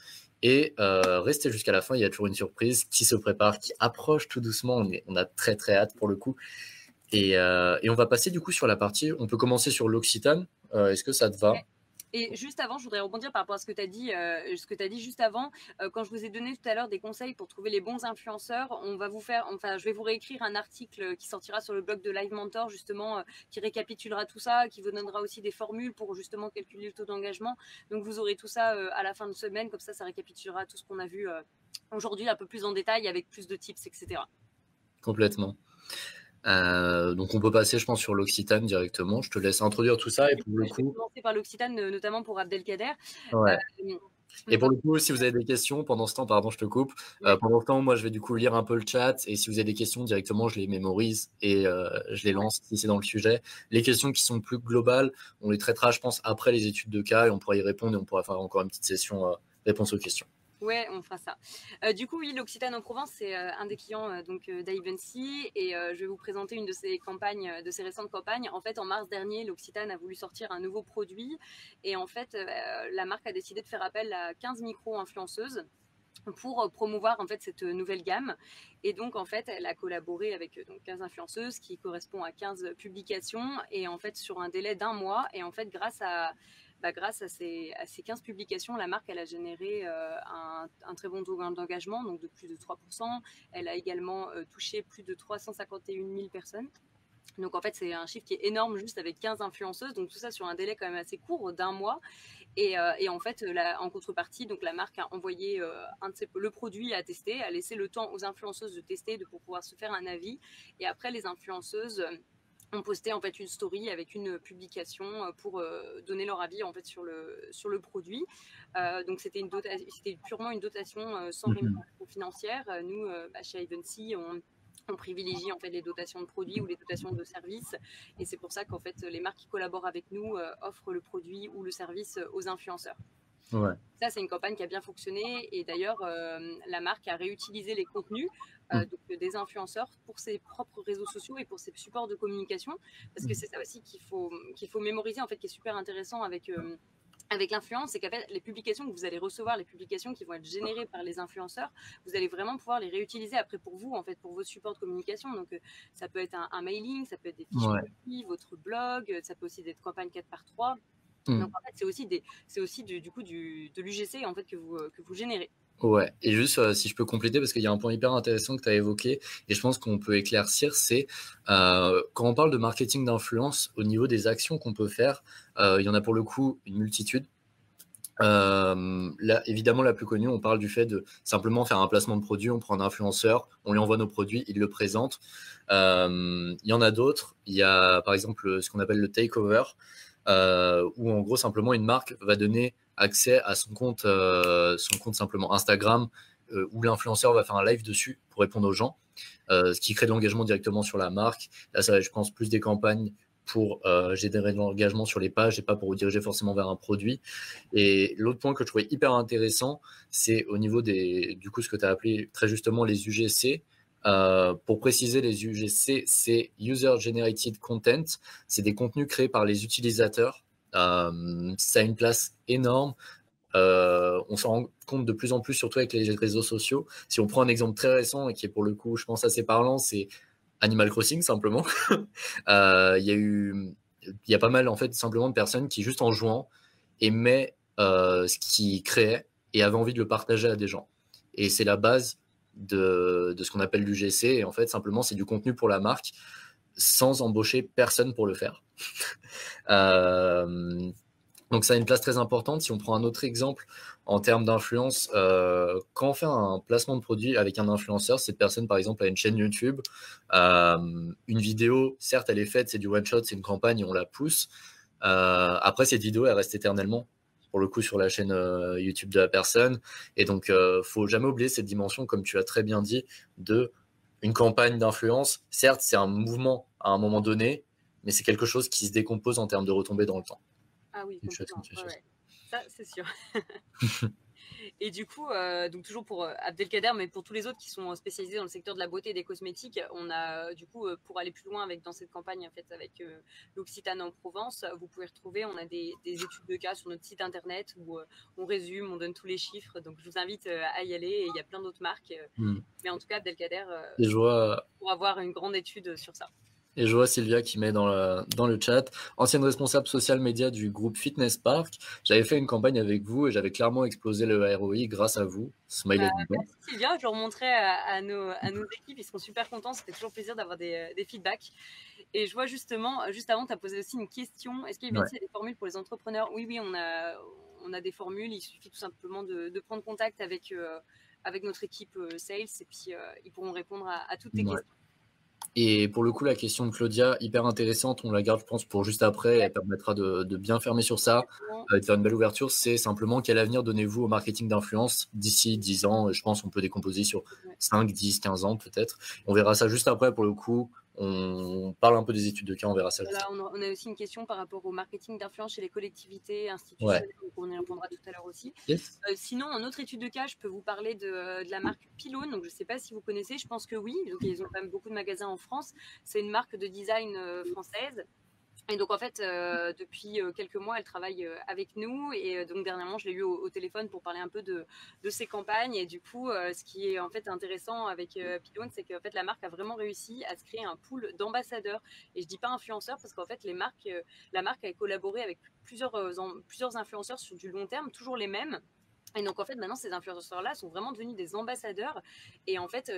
Et restez jusqu'à la fin, il y a toujours une surprise qui se prépare, qui approche tout doucement. On a très très hâte pour le coup. Et on va passer du coup sur la partie, on peut commencer sur l'Occitane. Est-ce que ça te va? Et juste avant, je voudrais rebondir par rapport à ce que tu as dit juste avant. Quand je vous ai donné tout à l'heure des conseils pour trouver les bons influenceurs, je vais vous réécrire un article qui sortira sur le blog de Live Mentor, justement, qui récapitulera tout ça, qui vous donnera aussi des formules pour justement calculer le taux d'engagement. Donc vous aurez tout ça à la fin de semaine, comme ça récapitulera tout ce qu'on a vu aujourd'hui un peu plus en détail, avec plus de tips, etc. Complètement. Donc on peut passer, je pense, sur l'Occitane directement. Je te laisse introduire tout ça. Et pour le coup, je vais commencer par l'Occitane, notamment pour Abdelkader. Ouais. Et pour le coup, si vous avez des questions pendant ce temps, pardon, je te coupe. Pendant ce temps, moi, je vais du coup lire un peu le chat. Et si vous avez des questions directement, je les mémorise et je les lance si c'est dans le sujet. Les questions qui sont plus globales, on les traitera, je pense, après les études de cas et on pourra y répondre et on pourra faire encore une petite session réponse aux questions. Ouais, on fera ça. Du coup, oui, l'Occitane en Provence, c'est un des clients d'Ivancy, et je vais vous présenter une de ses campagnes, de ses récentes campagnes. En fait, en mars dernier, l'Occitane a voulu sortir un nouveau produit, et en fait, la marque a décidé de faire appel à 15 micro-influenceuses pour promouvoir en fait cette nouvelle gamme. Et donc en fait elle a collaboré avec 15 influenceuses qui correspond à 15 publications, et en fait sur un délai d'1 mois. Et en fait grâce à ces 15 publications, la marque elle a généré un très bon taux d'engagement, donc de plus de 3%. Elle a également touché plus de 351 000 personnes. Donc en fait, c'est un chiffre qui est énorme juste avec 15 influenceuses. Donc tout ça sur un délai quand même assez court d'un mois. Et en fait, en contrepartie, donc la marque a envoyé le produit à tester, a laissé le temps aux influenceuses de tester, pour pouvoir se faire un avis. Et après, les influenceuses ont posté en fait une story avec une publication pour donner leur avis en fait sur le produit. Donc c'était purement une dotation sans rémunération financière. Nous, chez Ivancy, on privilégie en fait les dotations de produits ou les dotations de services, et c'est pour ça qu'en fait les marques qui collaborent avec nous offrent le produit ou le service aux influenceurs. Ouais. Ça, c'est une campagne qui a bien fonctionné, et d'ailleurs la marque a réutilisé les contenus donc, des influenceurs pour ses propres réseaux sociaux et pour ses supports de communication, parce que c'est ça aussi qu'il faut mémoriser en fait, qui est super intéressant avec l'influence, c'est qu'en fait, les publications que vous allez recevoir, les publications qui vont être générées par les influenceurs, vous allez vraiment pouvoir les réutiliser après pour vous, en fait, pour vos supports de communication. Donc, ça peut être un mailing, ça peut être des fiches produits, votre blog, ça peut aussi être campagne 4x3. Donc, en fait, c'est aussi du coup de l'UGC en fait, que vous générez. Ouais, et juste si je peux compléter, parce qu'il y a un point hyper intéressant que tu as évoqué, et je pense qu'on peut éclaircir, c'est quand on parle de marketing d'influence, au niveau des actions qu'on peut faire, il y en a pour le coup une multitude. Là, évidemment, la plus connue, on parle du fait de simplement faire un placement de produit, on prend un influenceur, on lui envoie nos produits, il le présente. Il y en a d'autres, il y a par exemple ce qu'on appelle le takeover, où en gros simplement une marque va donner accès à son compte simplement Instagram, où l'influenceur va faire un live dessus pour répondre aux gens, ce qui crée de l'engagement directement sur la marque. Là, ça va, je pense, plus des campagnes pour générer de l'engagement sur les pages et pas pour vous diriger forcément vers un produit. Et l'autre point que je trouvais hyper intéressant, c'est au niveau du coup, ce que tu as appelé très justement les UGC. Pour préciser, les UGC, c'est User Generated Content. C'est des contenus créés par les utilisateurs. Ça a une place énorme. On s'en rend compte de plus en plus, surtout avec les réseaux sociaux. Si on prend un exemple très récent et qui est pour le coup, je pense, assez parlant, c'est Animal Crossing, simplement. Il y a pas mal, en fait, simplement de personnes qui, juste en jouant, aimaient ce qu'ils créaient et avaient envie de le partager à des gens. Et c'est la base de ce qu'on appelle l'UGC. Et en fait, simplement, c'est du contenu pour la marque sans embaucher personne pour le faire. Donc ça a une place très importante. Si on prend un autre exemple en termes d'influence, quand on fait un placement de produit avec un influenceur, cette personne par exemple a une chaîne YouTube, une vidéo, certes elle est faite, c'est du one shot, c'est une campagne et on la pousse. Après cette vidéo elle reste éternellement pour le coup sur la chaîne YouTube de la personne, et donc faut jamais oublier cette dimension, comme tu as très bien dit, de une campagne d'influence. Certes c'est un mouvement à un moment donné, mais c'est quelque chose qui se décompose en termes de retombées dans le temps. Ah oui, complètement. Ouais. Ça, c'est sûr. Et du coup, donc toujours pour Abdelkader, mais pour tous les autres qui sont spécialisés dans le secteur de la beauté et des cosmétiques, on a du coup, pour aller plus loin dans cette campagne en fait, avec l'Occitane en Provence, vous pouvez retrouver, on a des études de cas sur notre site internet où on résume, on donne tous les chiffres. Donc je vous invite à y aller, et il y a plein d'autres marques. Mais en tout cas, Abdelkader pour avoir une grande étude sur ça. Et je vois Sylvia qui met dans le chat, ancienne responsable social média du groupe Fitness Park. J'avais fait une campagne avec vous et j'avais clairement explosé le ROI grâce à vous. Smiley. Merci Sylvia, je le remontrerai à nos équipes, ils seront super contents. C'était toujours plaisir d'avoir des feedbacks. Et je vois justement, juste avant, tu as posé aussi une question. Est-ce qu'il y a des formules pour les entrepreneurs ? Oui, on a des formules. Il suffit tout simplement de prendre contact avec notre équipe sales, et puis ils pourront répondre à toutes tes questions. Et pour le coup, la question de Claudia, hyper intéressante, on la garde, je pense, pour juste après. Elle permettra de bien fermer sur ça, de faire une belle ouverture. C'est simplement quel avenir donnez-vous au marketing d'influence d'ici 10 ans ? Je pense qu'on peut décomposer sur 5, 10, 15 ans peut-être. On verra ça juste après. Pour le coup, on parle un peu des études de cas, on verra ça. Voilà, on a aussi une question par rapport au marketing d'influence chez les collectivités institutionnelles, donc on y répondra tout à l'heure aussi. Yes. Sinon, en autre étude de cas, je peux vous parler de la marque Pylone. Donc, je ne sais pas si vous connaissez, je pense que oui. Donc, ils ont quand même beaucoup de magasins en France. C'est une marque de design française. Et donc, en fait, depuis quelques mois, elle travaille avec nous. Et donc, dernièrement, je l'ai eu au téléphone pour parler un peu de ses campagnes. Et du coup, ce qui est en fait intéressant avec Pylone, c'est qu'en fait, la marque a vraiment réussi à se créer un pool d'ambassadeurs. Et je dis pas influenceurs parce qu'en fait, la marque a collaboré avec plusieurs influenceurs sur du long terme, toujours les mêmes. Et donc, en fait, maintenant, ces influenceurs-là sont vraiment devenus des ambassadeurs. Et en fait,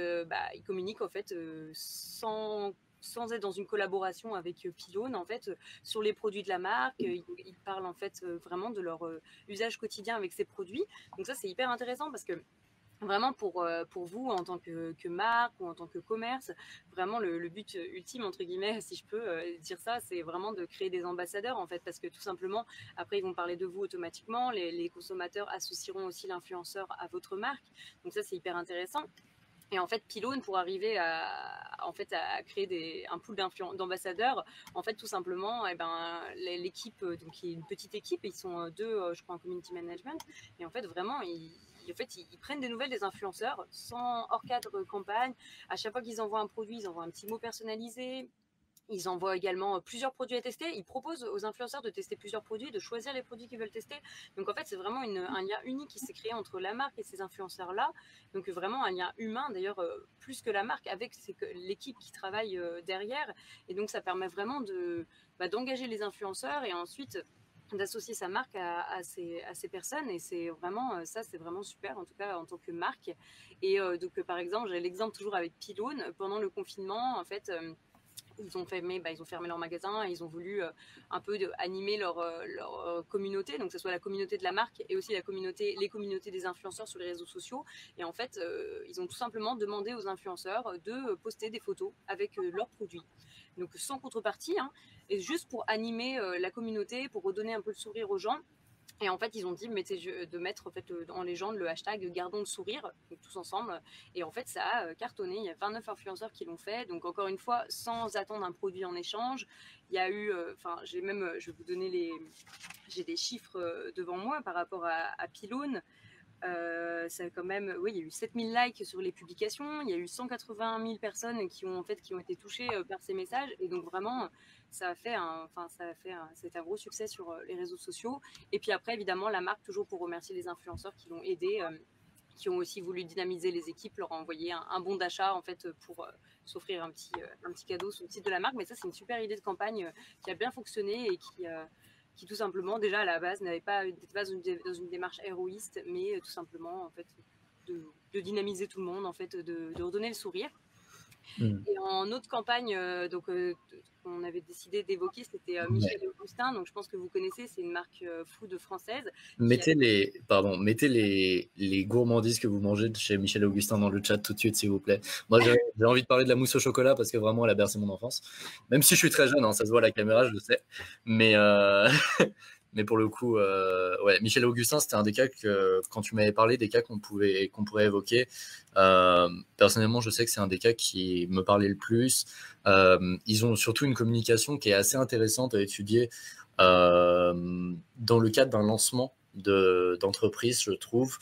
ils communiquent en fait, sans sans être dans une collaboration avec Pylone, en fait, sur les produits de la marque. Ils parlent en fait vraiment de leur usage quotidien avec ces produits. Donc ça, c'est hyper intéressant parce que vraiment pour vous en tant que marque ou en tant que commerce, vraiment le but ultime, entre guillemets, si je peux dire ça, c'est vraiment de créer des ambassadeurs en fait, parce que tout simplement, après ils vont parler de vous automatiquement, les consommateurs associeront aussi l'influenceur à votre marque. Donc ça, c'est hyper intéressant. Et en fait, Pylone, pour arriver à créer un pool d'ambassadeurs, en fait, tout simplement, l'équipe, donc qui est une petite équipe, ils sont deux, je crois, en community management, et en fait, vraiment, ils prennent des nouvelles des influenceurs sans hors cadre campagne. À chaque fois qu'ils envoient un produit, ils envoient un petit mot personnalisé. Ils envoient également plusieurs produits à tester. Ils proposent aux influenceurs de tester plusieurs produits, de choisir les produits qu'ils veulent tester. Donc en fait, c'est vraiment un lien unique qui s'est créé entre la marque et ces influenceurs-là. Donc vraiment un lien humain, d'ailleurs, plus que la marque, avec l'équipe qui travaille derrière. Et donc ça permet vraiment d'engager les influenceurs et ensuite d'associer sa marque à ces personnes. Et c'est vraiment, ça, c'est vraiment super, en tout cas en tant que marque. Et donc par exemple, j'ai l'exemple toujours avec Pylone. Pendant le confinement, en fait... ils ont fermé leur magasin et ils ont voulu un peu animer leur communauté, donc que ce soit la communauté de la marque et aussi les communautés des influenceurs sur les réseaux sociaux. Et en fait, ils ont tout simplement demandé aux influenceurs de poster des photos avec leurs produits. Donc sans contrepartie, hein, et juste pour animer la communauté, pour redonner un peu le sourire aux gens. Et en fait, ils ont dit de mettre en fait, en légende le hashtag Gardons le sourire, donc tous ensemble. Et en fait, ça a cartonné. Il y a 29 influenceurs qui l'ont fait. Donc, encore une fois, sans attendre un produit en échange. Il y a eu, je vais vous donner j'ai des chiffres devant moi par rapport à Pylone. Ça quand même, oui, il y a eu 7000 likes sur les publications, il y a eu 180 000 personnes qui ont été touchées par ces messages, et donc vraiment, c'était un gros succès sur les réseaux sociaux. Et puis après, évidemment, la marque, toujours pour remercier les influenceurs qui l'ont aidé, qui ont aussi voulu dynamiser les équipes, leur a envoyé un bon d'achat en fait pour s'offrir un petit cadeau sur le site de la marque. Mais ça, c'est une super idée de campagne qui a bien fonctionné et qui tout simplement, déjà à la base, n'était pas dans une démarche héroïste, mais tout simplement en fait de dynamiser tout le monde, en fait, de redonner le sourire. Et en autre campagne, qu'on avait décidé d'évoquer, c'était Michel Augustin. Donc je pense que vous connaissez, c'est une marque food française. Mettez les gourmandises que vous mangez de chez Michel Augustin dans le chat tout de suite, s'il vous plaît. Moi, j'ai envie de parler de la mousse au chocolat parce que vraiment, elle a bercé mon enfance. Même si je suis très jeune, hein, ça se voit à la caméra, je le sais. Mais, mais pour le coup, ouais, Michel Augustin, c'était un des cas quand tu m'avais parlé des cas qu'on pourrait évoquer. Personnellement, je sais que c'est un des cas qui me parlait le plus. Ils ont surtout une communication qui est assez intéressante à étudier dans le cadre d'un lancement d'entreprise, je trouve.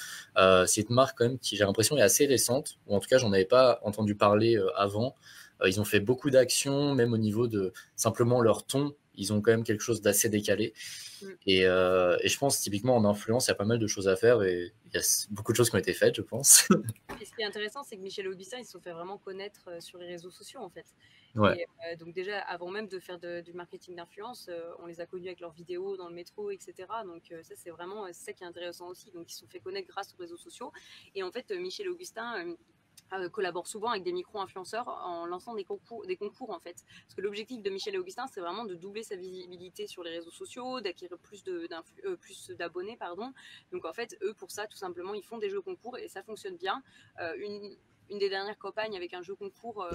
C'est une marque quand même qui, j'ai l'impression, est assez récente, ou en tout cas, j'en avais pas entendu parler avant. Ils ont fait beaucoup d'actions, même au niveau de simplement leur ton. Ils ont quand même quelque chose d'assez décalé. Et je pense, typiquement, en influence, il y a pas mal de choses à faire et il y a beaucoup de choses qui ont été faites, je pense. Et ce qui est intéressant, c'est que Michel Augustin, ils se sont fait vraiment connaître sur les réseaux sociaux, en fait. Ouais. Et donc déjà, avant même de faire du marketing d'influence, on les a connus avec leurs vidéos dans le métro, etc. Donc ça, c'est vraiment ça qui est intéressant aussi. Donc ils se sont fait connaître grâce aux réseaux sociaux. Et en fait, Michel Augustin collabore souvent avec des micro-influenceurs en lançant des concours en fait. Parce que l'objectif de Michel et Augustin, c'est vraiment de doubler sa visibilité sur les réseaux sociaux, d'acquérir plus d'abonnés, pardon. Donc en fait, eux, pour ça, tout simplement, ils font des jeux concours et ça fonctionne bien. Une des dernières campagnes avec un jeu concours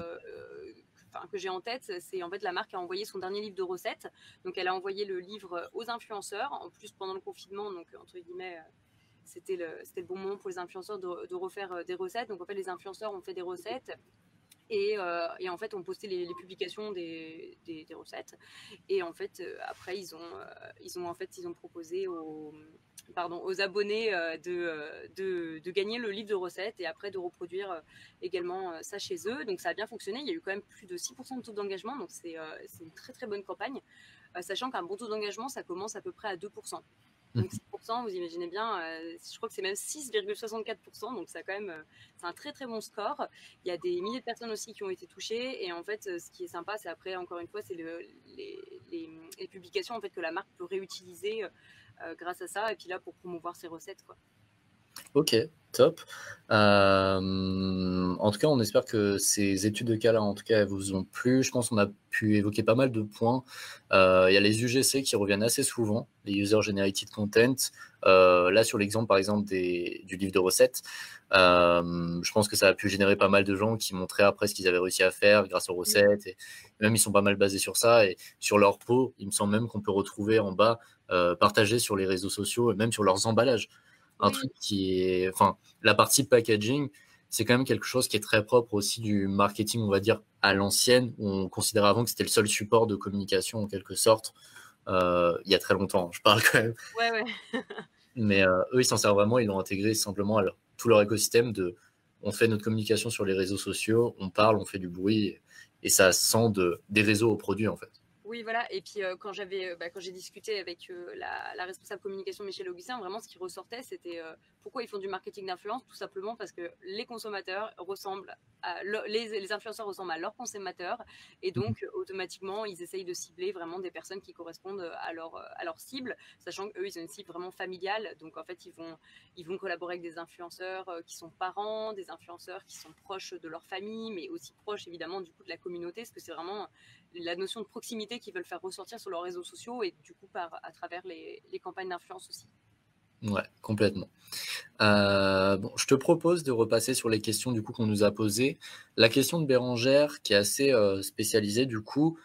que j'ai en tête, c'est en fait la marque a envoyé son dernier livre de recettes. Donc elle a envoyé le livre aux influenceurs, en plus pendant le confinement, donc entre guillemets... C'était le bon moment pour les influenceurs de refaire des recettes. Donc en fait, les influenceurs ont fait des recettes et en fait ont posté les publications des recettes. Et en fait, après, ils ont proposé aux abonnés de gagner le livre de recettes et après de reproduire également ça chez eux. Donc ça a bien fonctionné. Il y a eu quand même plus de 6% de taux d'engagement. Donc c'est une très très bonne campagne. Sachant qu'un bon taux d'engagement, ça commence à peu près à 2%. Donc 6%, vous imaginez bien, je crois que c'est même 6,64%, donc ça quand même, c'est un très très bon score. Il y a des milliers de personnes aussi qui ont été touchées, et en fait, ce qui est sympa, c'est après, encore une fois, c'est les publications en fait que la marque peut réutiliser grâce à ça, et puis là pour promouvoir ses recettes, quoi. Ok, top. En tout cas, on espère que ces études de cas-là, en tout cas, elles vous ont plu. Je pense qu'on a pu évoquer pas mal de points. Il y a les UGC qui reviennent assez souvent, les User Generated Content. Là, sur l'exemple, par exemple, du livre de recettes, je pense que ça a pu générer pas mal de gens qui montraient après ce qu'ils avaient réussi à faire grâce aux recettes. Et même, ils sont pas mal basés sur ça. Et sur leur peau, il me semble même qu'on peut retrouver en bas, partagé sur les réseaux sociaux, et même sur leurs emballages. Un truc qui est, enfin, la partie packaging, c'est quand même quelque chose qui est très propre aussi du marketing, on va dire, à l'ancienne, où on considérait avant que c'était le seul support de communication en quelque sorte, il y a très longtemps, je parle quand même. Ouais. Mais eux, ils s'en servent vraiment, ils l'ont intégré simplement à tout leur écosystème de, on fait notre communication sur les réseaux sociaux, on parle, on fait du bruit, et ça sent des réseaux aux produits en fait. Oui, voilà. Et puis, quand j'ai discuté avec la responsable communication Michel Augustin, vraiment, ce qui ressortait, c'était pourquoi ils font du marketing d'influence. Tout simplement parce que les consommateurs ressemblent les influenceurs ressemblent à leurs consommateurs. Et donc, automatiquement, ils essayent de cibler vraiment des personnes qui correspondent à leur cible, sachant qu'eux, ils ont une cible vraiment familiale. Donc, en fait, ils vont collaborer avec des influenceurs qui sont parents, des influenceurs qui sont proches de leur famille, mais aussi proches, évidemment, du coup, de la communauté, parce que c'est vraiment la notion de proximité qu'ils veulent faire ressortir sur leurs réseaux sociaux et du coup à travers les campagnes d'influence aussi. Ouais, complètement. Bon, je te propose de repasser sur les questions du coup qu'on nous a posées. La question de Bérangère, qui est assez spécialisée du coup.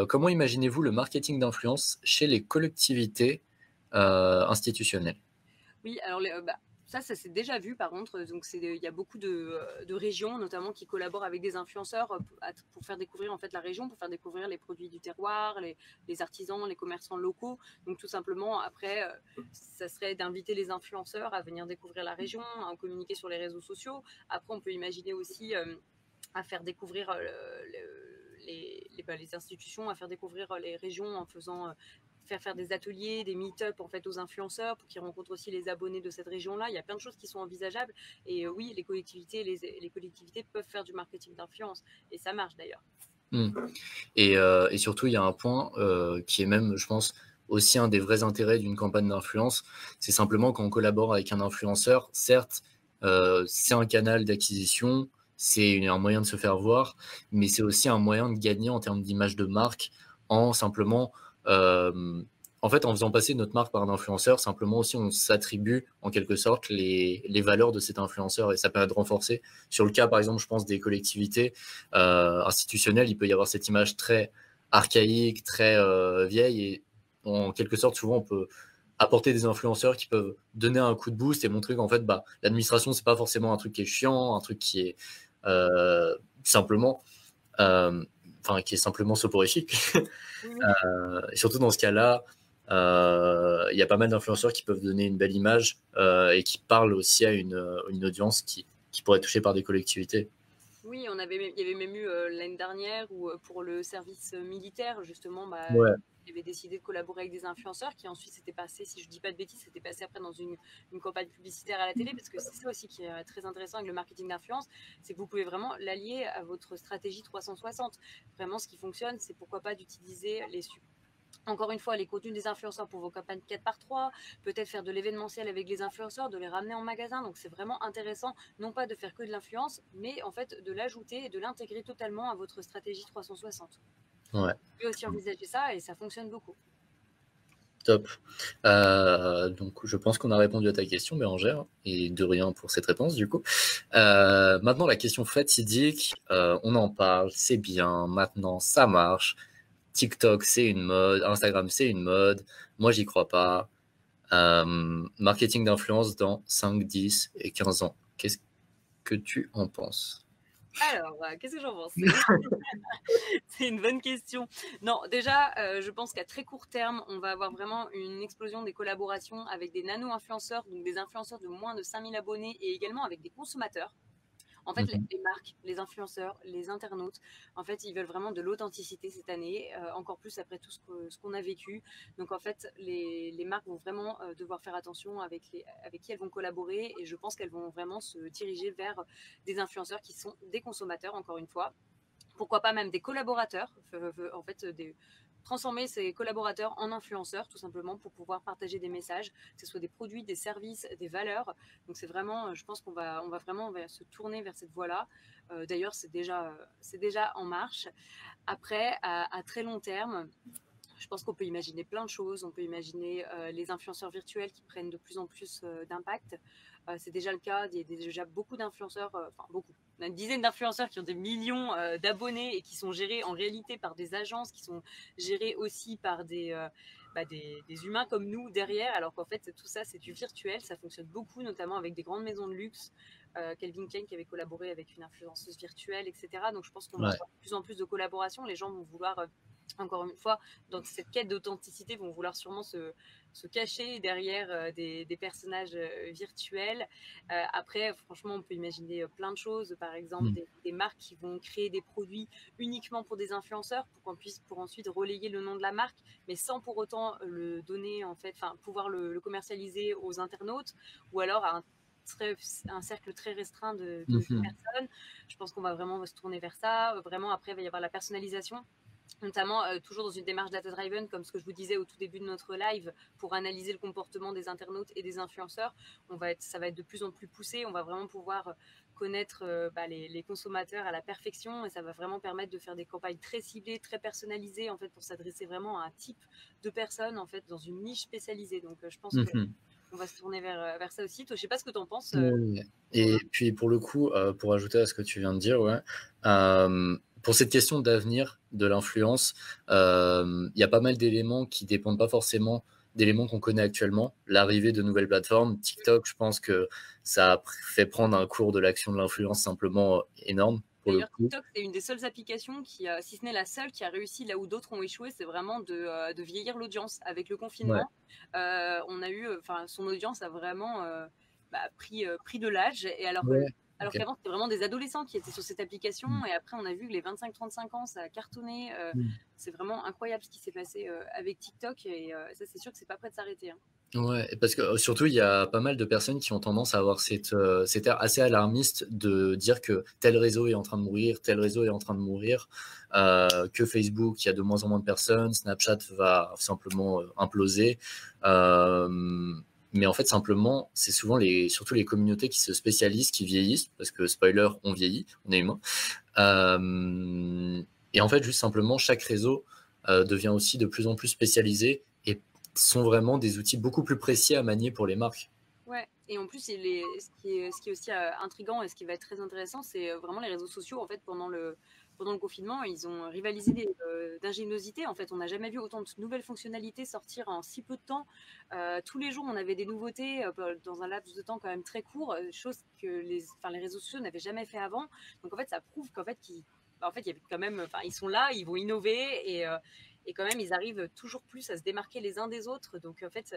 Comment imaginez-vous le marketing d'influence chez les collectivités institutionnelles? Oui, alors ça s'est déjà vu par contre. Donc il y a beaucoup de régions notamment qui collaborent avec des influenceurs pour faire découvrir en fait la région, pour faire découvrir les produits du terroir, les artisans, les commerçants locaux. Donc tout simplement après, ça serait d'inviter les influenceurs à venir découvrir la région, à communiquer sur les réseaux sociaux. Après, on peut imaginer aussi à faire découvrir les institutions, à faire découvrir les régions en faisant faire des ateliers, des meet-up en fait aux influenceurs pour qu'ils rencontrent aussi les abonnés de cette région-là. Il y a plein de choses qui sont envisageables et oui, les collectivités peuvent faire du marketing d'influence et ça marche d'ailleurs. Et surtout, il y a un point qui est même, je pense, aussi un des vrais intérêts d'une campagne d'influence. C'est simplement quand on collabore avec un influenceur, certes, c'est un canal d'acquisition, c'est un moyen de se faire voir, mais c'est aussi un moyen de gagner en termes d'image de marque en simplement en fait, en faisant passer notre marque par un influenceur, simplement aussi on s'attribue en quelque sorte les valeurs de cet influenceur et ça permet de renforcer. Sur le cas, par exemple, je pense des collectivités institutionnelles, il peut y avoir cette image très archaïque, très vieille et en quelque sorte, souvent, on peut apporter des influenceurs qui peuvent donner un coup de boost et montrer qu'en fait, l'administration, c'est pas forcément un truc qui est chiant, un truc qui est simplement, qui est simplement soporifique. Et surtout dans ce cas-là, il y a pas mal d'influenceurs qui peuvent donner une belle image et qui parlent aussi à une audience qui pourrait être touchée par des collectivités. Oui, il y avait même eu l'année dernière où pour le service militaire, justement, Ouais. il avait décidé de collaborer avec des influenceurs qui ensuite s'étaient passés, si je dis pas de bêtises, s'étaient passés après dans une campagne publicitaire à la télé, parce que c'est ça aussi qui est très intéressant avec le marketing d'influence, c'est que vous pouvez vraiment l'allier à votre stratégie 360. Vraiment, ce qui fonctionne, c'est pourquoi pas d'utiliser encore une fois, les contenus des influenceurs pour vos campagnes 4x3, peut-être faire de l'événementiel avec les influenceurs, de les ramener en magasin. Donc c'est vraiment intéressant, non pas de faire que de l'influence, mais en fait de l'ajouter et de l'intégrer totalement à votre stratégie 360. Ouais. Vous pouvez aussi envisager ça et ça fonctionne beaucoup. Top. Donc, je pense qu'on a répondu à ta question, Bérangère, et de rien pour cette réponse, du coup. Maintenant, la question fatidique, on en parle, c'est bien, maintenant, ça marche. TikTok, c'est une mode, Instagram, c'est une mode. Moi, j'y crois pas. Marketing d'influence dans 5, 10 et 15 ans. Qu'est-ce que tu en penses? Alors, qu'est-ce que j'en pense? C'est une bonne question. Non, déjà, je pense qu'à très court terme, on va avoir vraiment une explosion des collaborations avec des nano-influenceurs, donc des influenceurs de moins de 5000 abonnés et également avec des consommateurs. En fait, les marques, les influenceurs, les internautes, en fait, ils veulent vraiment de l'authenticité cette année, encore plus après tout ce qu'on a vécu. Donc, en fait, les marques vont vraiment devoir faire attention avec qui elles vont collaborer et je pense qu'elles vont vraiment se diriger vers des influenceurs qui sont des consommateurs, encore une fois. Pourquoi pas même des collaborateurs, en fait, transformer ses collaborateurs en influenceurs, tout simplement, pour pouvoir partager des messages, que ce soit des produits, des services, des valeurs. Donc c'est vraiment, je pense qu'on va vraiment se tourner vers cette voie-là. D'ailleurs, c'est déjà en marche. Après, à très long terme, je pense qu'on peut imaginer plein de choses. On peut imaginer les influenceurs virtuels qui prennent de plus en plus d'impact. C'est déjà le cas. Il y a déjà beaucoup d'influenceurs, enfin beaucoup, on a une dizaine d'influenceurs qui ont des millions d'abonnés et qui sont gérés en réalité par des agences, qui sont gérés aussi par des humains comme nous derrière, alors qu'en fait tout ça c'est du virtuel. Ça fonctionne beaucoup, notamment avec des grandes maisons de luxe. Calvin Klein qui avait collaboré avec une influenceuse virtuelle, etc. Donc je pense qu'on va avoir de plus en plus de collaborations. Les gens vont vouloir encore une fois, dans cette quête d'authenticité, vont vouloir sûrement se cacher derrière des personnages virtuels. Après, franchement, on peut imaginer plein de choses. Par exemple, des marques qui vont créer des produits uniquement pour des influenceurs pour ensuite relayer le nom de la marque, mais sans pour autant le donner, en fait, pouvoir le commercialiser aux internautes, ou alors à un cercle très restreint de personnes. Je pense qu'on va vraiment se tourner vers ça. Vraiment, après, il va y avoir la personnalisation, notamment toujours dans une démarche data-driven, comme ce que je vous disais au tout début de notre live, pour analyser le comportement des internautes et des influenceurs. Ça va être de plus en plus poussé. On va vraiment pouvoir connaître les consommateurs à la perfection, et ça va vraiment permettre de faire des campagnes très ciblées, très personnalisées, en fait, pour s'adresser vraiment à un type de personnes, en fait, dans une niche spécialisée. Donc, je pense qu'on va se tourner vers ça aussi. Toi, je sais pas ce que tu en penses. Et puis, pour le coup, pour ajouter à ce que tu viens de dire, pour cette question d'avenir de l'influence, il y a pas mal d'éléments qui dépendent pas forcément d'éléments qu'on connaît actuellement. L'arrivée de nouvelles plateformes, TikTok, je pense que ça a fait prendre un cours de l'action de l'influence simplement énorme. D'ailleurs, TikTok, c'est une des seules applications qui, si ce n'est la seule, qui a réussi là où d'autres ont échoué, c'est vraiment de vieillir l'audience. Avec le confinement, on a eu, son audience a vraiment pris de l'âge, et alors qu'avant, c'était vraiment des adolescents qui étaient sur cette application, et après, on a vu que les 25-35 ans, ça a cartonné. C'est vraiment incroyable ce qui s'est passé avec TikTok, et ça, c'est sûr que c'est pas prêt de s'arrêter. Ouais, parce que surtout, il y a pas mal de personnes qui ont tendance à avoir cet air assez alarmiste de dire que tel réseau est en train de mourir, tel réseau est en train de mourir, que Facebook, il y a de moins en moins de personnes, Snapchat va simplement imploser. Mais en fait, simplement, c'est souvent surtout les communautés qui se spécialisent, qui vieillissent, parce que, spoiler, on vieillit, on est humain. Et en fait, juste simplement, chaque réseau devient aussi de plus en plus spécialisé, et sont vraiment des outils beaucoup plus précis à manier pour les marques. Ouais, et en plus, ce qui est aussi intriguant et ce qui va être très intéressant, c'est vraiment les réseaux sociaux. En fait, pendant le confinement, ils ont rivalisé d'ingéniosité. En fait, on n'a jamais vu autant de nouvelles fonctionnalités sortir en si peu de temps. Tous les jours, on avait des nouveautés dans un laps de temps quand même très court, chose que les réseaux sociaux n'avaient jamais fait avant. Donc, en fait, ça prouve qu'en fait, il y avait quand même, ils sont là, ils vont innover, et quand même, ils arrivent toujours plus à se démarquer les uns des autres. Donc, en fait,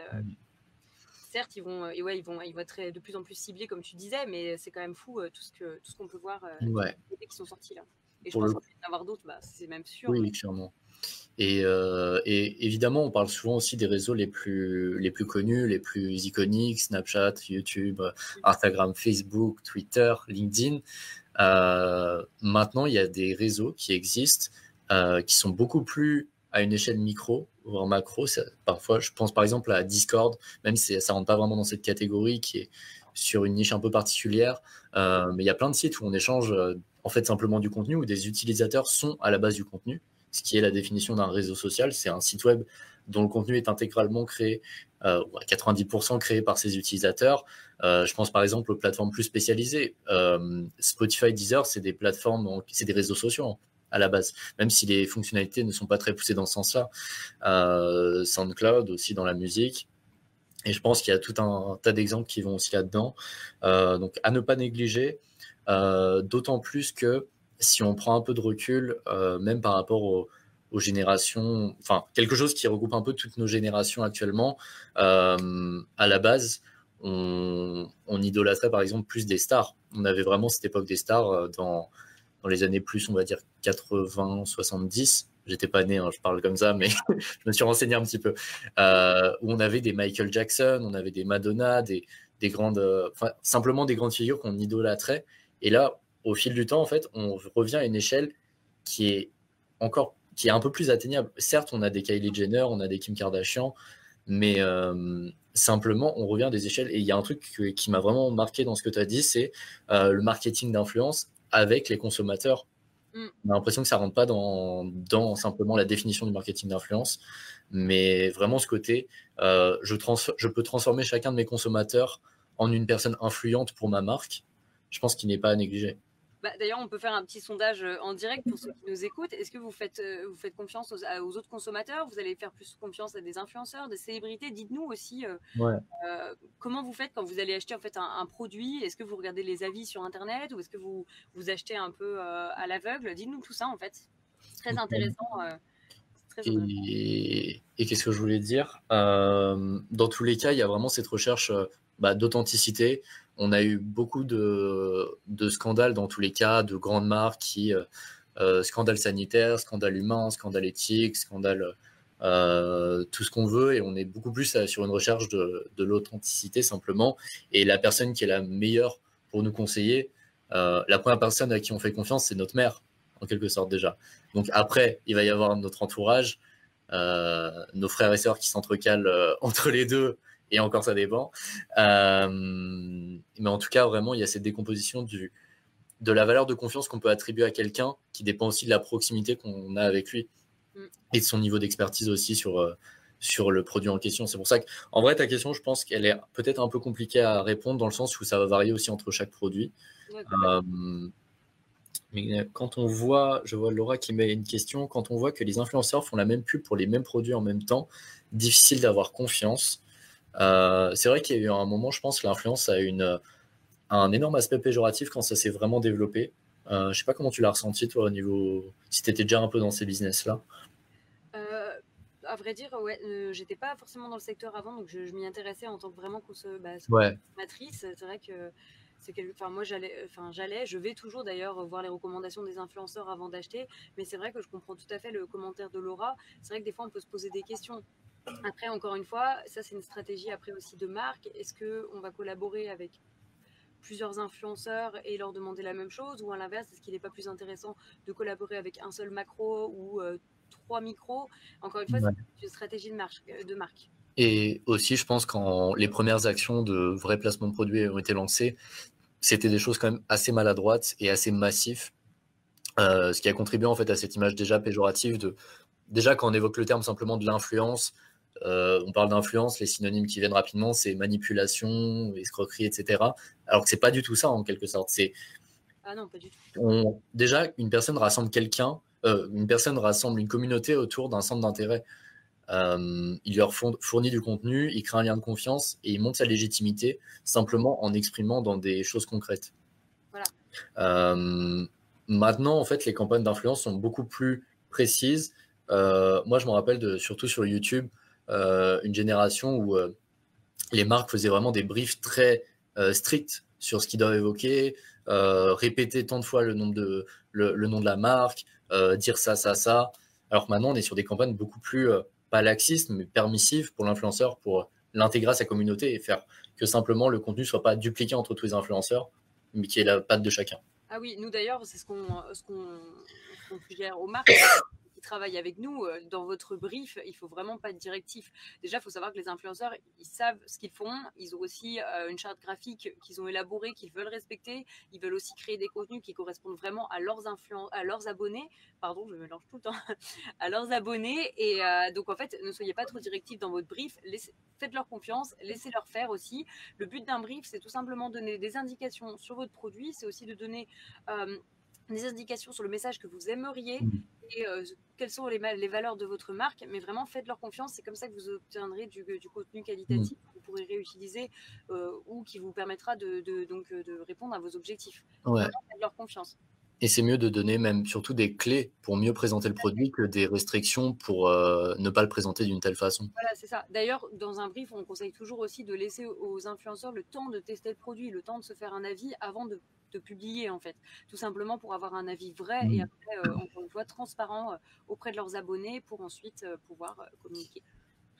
certes, ils vont être de plus en plus ciblés, comme tu disais, mais c'est quand même fou tout ce qu'on peut voir qui sont sortis là. Et je pense qu'il va y en avoir d'autres, c'est même sûr. Oui, clairement. Et évidemment, on parle souvent aussi des réseaux les plus connus, les plus iconiques, Snapchat, YouTube, Instagram, Facebook, Twitter, LinkedIn. Maintenant, il y a des réseaux qui existent, qui sont beaucoup plus à une échelle micro, voire macro. Parfois, je pense par exemple à Discord, même si ça ne rentre pas vraiment dans cette catégorie, qui est sur une niche un peu particulière. Mais il y a plein de sites où on échange en fait simplement du contenu, où des utilisateurs sont à la base du contenu, ce qui est la définition d'un réseau social. C'est un site web dont le contenu est intégralement créé, à 90% créé par ses utilisateurs. Je pense par exemple aux plateformes plus spécialisées. Spotify, Deezer, c'est des plateformes, c'est des réseaux sociaux à la base, même si les fonctionnalités ne sont pas très poussées dans ce sens-là. SoundCloud aussi dans la musique. Et je pense qu'il y a tout un tas d'exemples qui vont aussi là-dedans. Donc à ne pas négliger, d'autant plus que si on prend un peu de recul, même par rapport aux générations, enfin quelque chose qui regroupe un peu toutes nos générations actuellement, à la base, on idolâtrait par exemple plus des stars. On avait vraiment cette époque des stars dans les années plus, on va dire, 80, 70. J'étais pas né, je parle comme ça, mais je me suis renseigné un petit peu. Où on avait des Michael Jackson, on avait des Madonna, des grandes, simplement des grandes figures qu'on idolâtrait. Et là, au fil du temps, en fait, on revient à une échelle qui est encore qui est un peu plus atteignable. Certes, on a des Kylie Jenner, on a des Kim Kardashian, mais simplement, on revient à des échelles. Et il y a un truc qui m'a vraiment marqué dans ce que tu as dit, c'est le marketing d'influence avec les consommateurs. On a l'impression que ça rentre pas dans simplement la définition du marketing d'influence, mais vraiment ce côté, je peux transformer chacun de mes consommateurs en une personne influente pour ma marque. Je pense qu'il n'est pas à négliger. D'ailleurs, on peut faire un petit sondage en direct pour ceux qui nous écoutent. Est-ce que vous faites confiance aux autres consommateurs? Vous allez faire plus confiance à des influenceurs, des célébrités? Dites-nous aussi comment vous faites quand vous allez acheter en fait un produit. Est-ce que vous regardez les avis sur Internet ou est-ce que vous achetez un peu à l'aveugle? Dites-nous tout ça en fait. C'est très intéressant. Et qu'est-ce que je voulais dire? Dans tous les cas, il y a vraiment cette recherche d'authenticité. On a eu beaucoup de scandales dans tous les cas, de grandes marques qui scandale sanitaire, scandale humain, scandale éthique, scandale tout ce qu'on veut, et on est beaucoup plus sur une recherche de l'authenticité simplement. Et la personne qui est la meilleure pour nous conseiller, la première personne à qui on fait confiance, c'est notre mère, en quelque sorte déjà. Donc après, il va y avoir notre entourage, nos frères et sœurs qui s'entrecalent entre les deux, et encore ça dépend. Mais en tout cas, vraiment, il y a cette décomposition de la valeur de confiance qu'on peut attribuer à quelqu'un, qui dépend aussi de la proximité qu'on a avec lui et de son niveau d'expertise aussi sur le produit en question. C'est pour ça qu'en vrai, ta question, je pense qu'elle est peut-être un peu compliquée à répondre dans le sens où ça va varier aussi entre chaque produit. Mais quand on voit, je vois Laura qui met une question, quand on voit que les influenceurs font la même pub pour les mêmes produits en même temps, difficile d'avoir confiance. C'est vrai qu'il y a eu un moment, je pense, que l'influence a un énorme aspect péjoratif quand ça s'est vraiment développé. Je sais pas comment tu l'as ressenti, toi, au niveau... Si tu étais déjà un peu dans ces business-là. À vrai dire, j'étais pas forcément dans le secteur avant, donc je m'y intéressais en tant que vraiment consommatrice. C'est vrai que moi je vais toujours d'ailleurs voir les recommandations des influenceurs avant d'acheter, mais c'est vrai que je comprends tout à fait le commentaire de Laura. C'est vrai que des fois on peut se poser des questions. Après, encore une fois, ça c'est une stratégie après aussi de marque. Est-ce qu'on va collaborer avec plusieurs influenceurs et leur demander la même chose, ou à l'inverse, est-ce qu'il n'est pas plus intéressant de collaborer avec un seul macro ou 3 micros? Encore une fois, c'est une stratégie de marque. Et aussi, je pense quand les premières actions de vrais placements de produits ont été lancées, c'était des choses quand même assez maladroites et assez massives, ce qui a contribué en fait à cette image déjà péjorative déjà quand on évoque le terme simplement de l'influence, on parle d'influence, les synonymes qui viennent rapidement, c'est manipulation, escroquerie, etc. Alors que c'est pas du tout ça en quelque sorte. Ah non, pas du tout. Déjà, une personne rassemble une communauté autour d'un centre d'intérêt. Il leur fournit du contenu, il crée un lien de confiance et il montre sa légitimité simplement en exprimant dans des choses concrètes. Voilà. Maintenant, en fait, les campagnes d'influence sont beaucoup plus précises. Moi, je me rappelle surtout sur YouTube, une génération où les marques faisaient vraiment des briefs très stricts sur ce qu'ils doivent évoquer, répéter tant de fois le nom de la marque, dire ça. Alors que maintenant, on est sur des campagnes beaucoup plus, pas laxistes, mais permissives pour l'influenceur, pour l'intégrer à sa communauté et faire que simplement le contenu ne soit pas dupliqué entre tous les influenceurs, mais qui est la patte de chacun. Ah oui, nous d'ailleurs, c'est ce qu'on suggère aux marques qui travaillent avec nous. Dans votre brief, il faut vraiment pas de directif. Déjà, il faut savoir que les influenceurs, ils savent ce qu'ils font. Ils ont aussi une charte graphique qu'ils ont élaborée, qu'ils veulent respecter. Ils veulent aussi créer des contenus qui correspondent vraiment à leurs abonnés. Pardon, je me mélange tout le temps. À leurs abonnés. Et donc, en fait, ne soyez pas trop directifs dans votre brief. Faites-leur confiance, laissez-leur faire aussi. Le but d'un brief, c'est tout simplement donner des indications sur votre produit. C'est aussi de donner des indications sur le message que vous aimeriez et quelles sont les valeurs de votre marque. Mais vraiment, faites-leur confiance. C'est comme ça que vous obtiendrez du contenu qualitatif que vous pourrez réutiliser ou qui vous permettra de répondre à vos objectifs. Vraiment, faites-leur confiance. Et c'est mieux de donner même surtout des clés pour mieux présenter le produit que des restrictions pour ne pas le présenter d'une telle façon. Voilà, c'est ça. D'ailleurs, dans un brief, on conseille toujours aussi de laisser aux influenceurs le temps de tester le produit, le temps de se faire un avis avant de publier, en fait. Tout simplement pour avoir un avis vrai et après, encore une fois, transparent auprès de leurs abonnés pour ensuite pouvoir communiquer.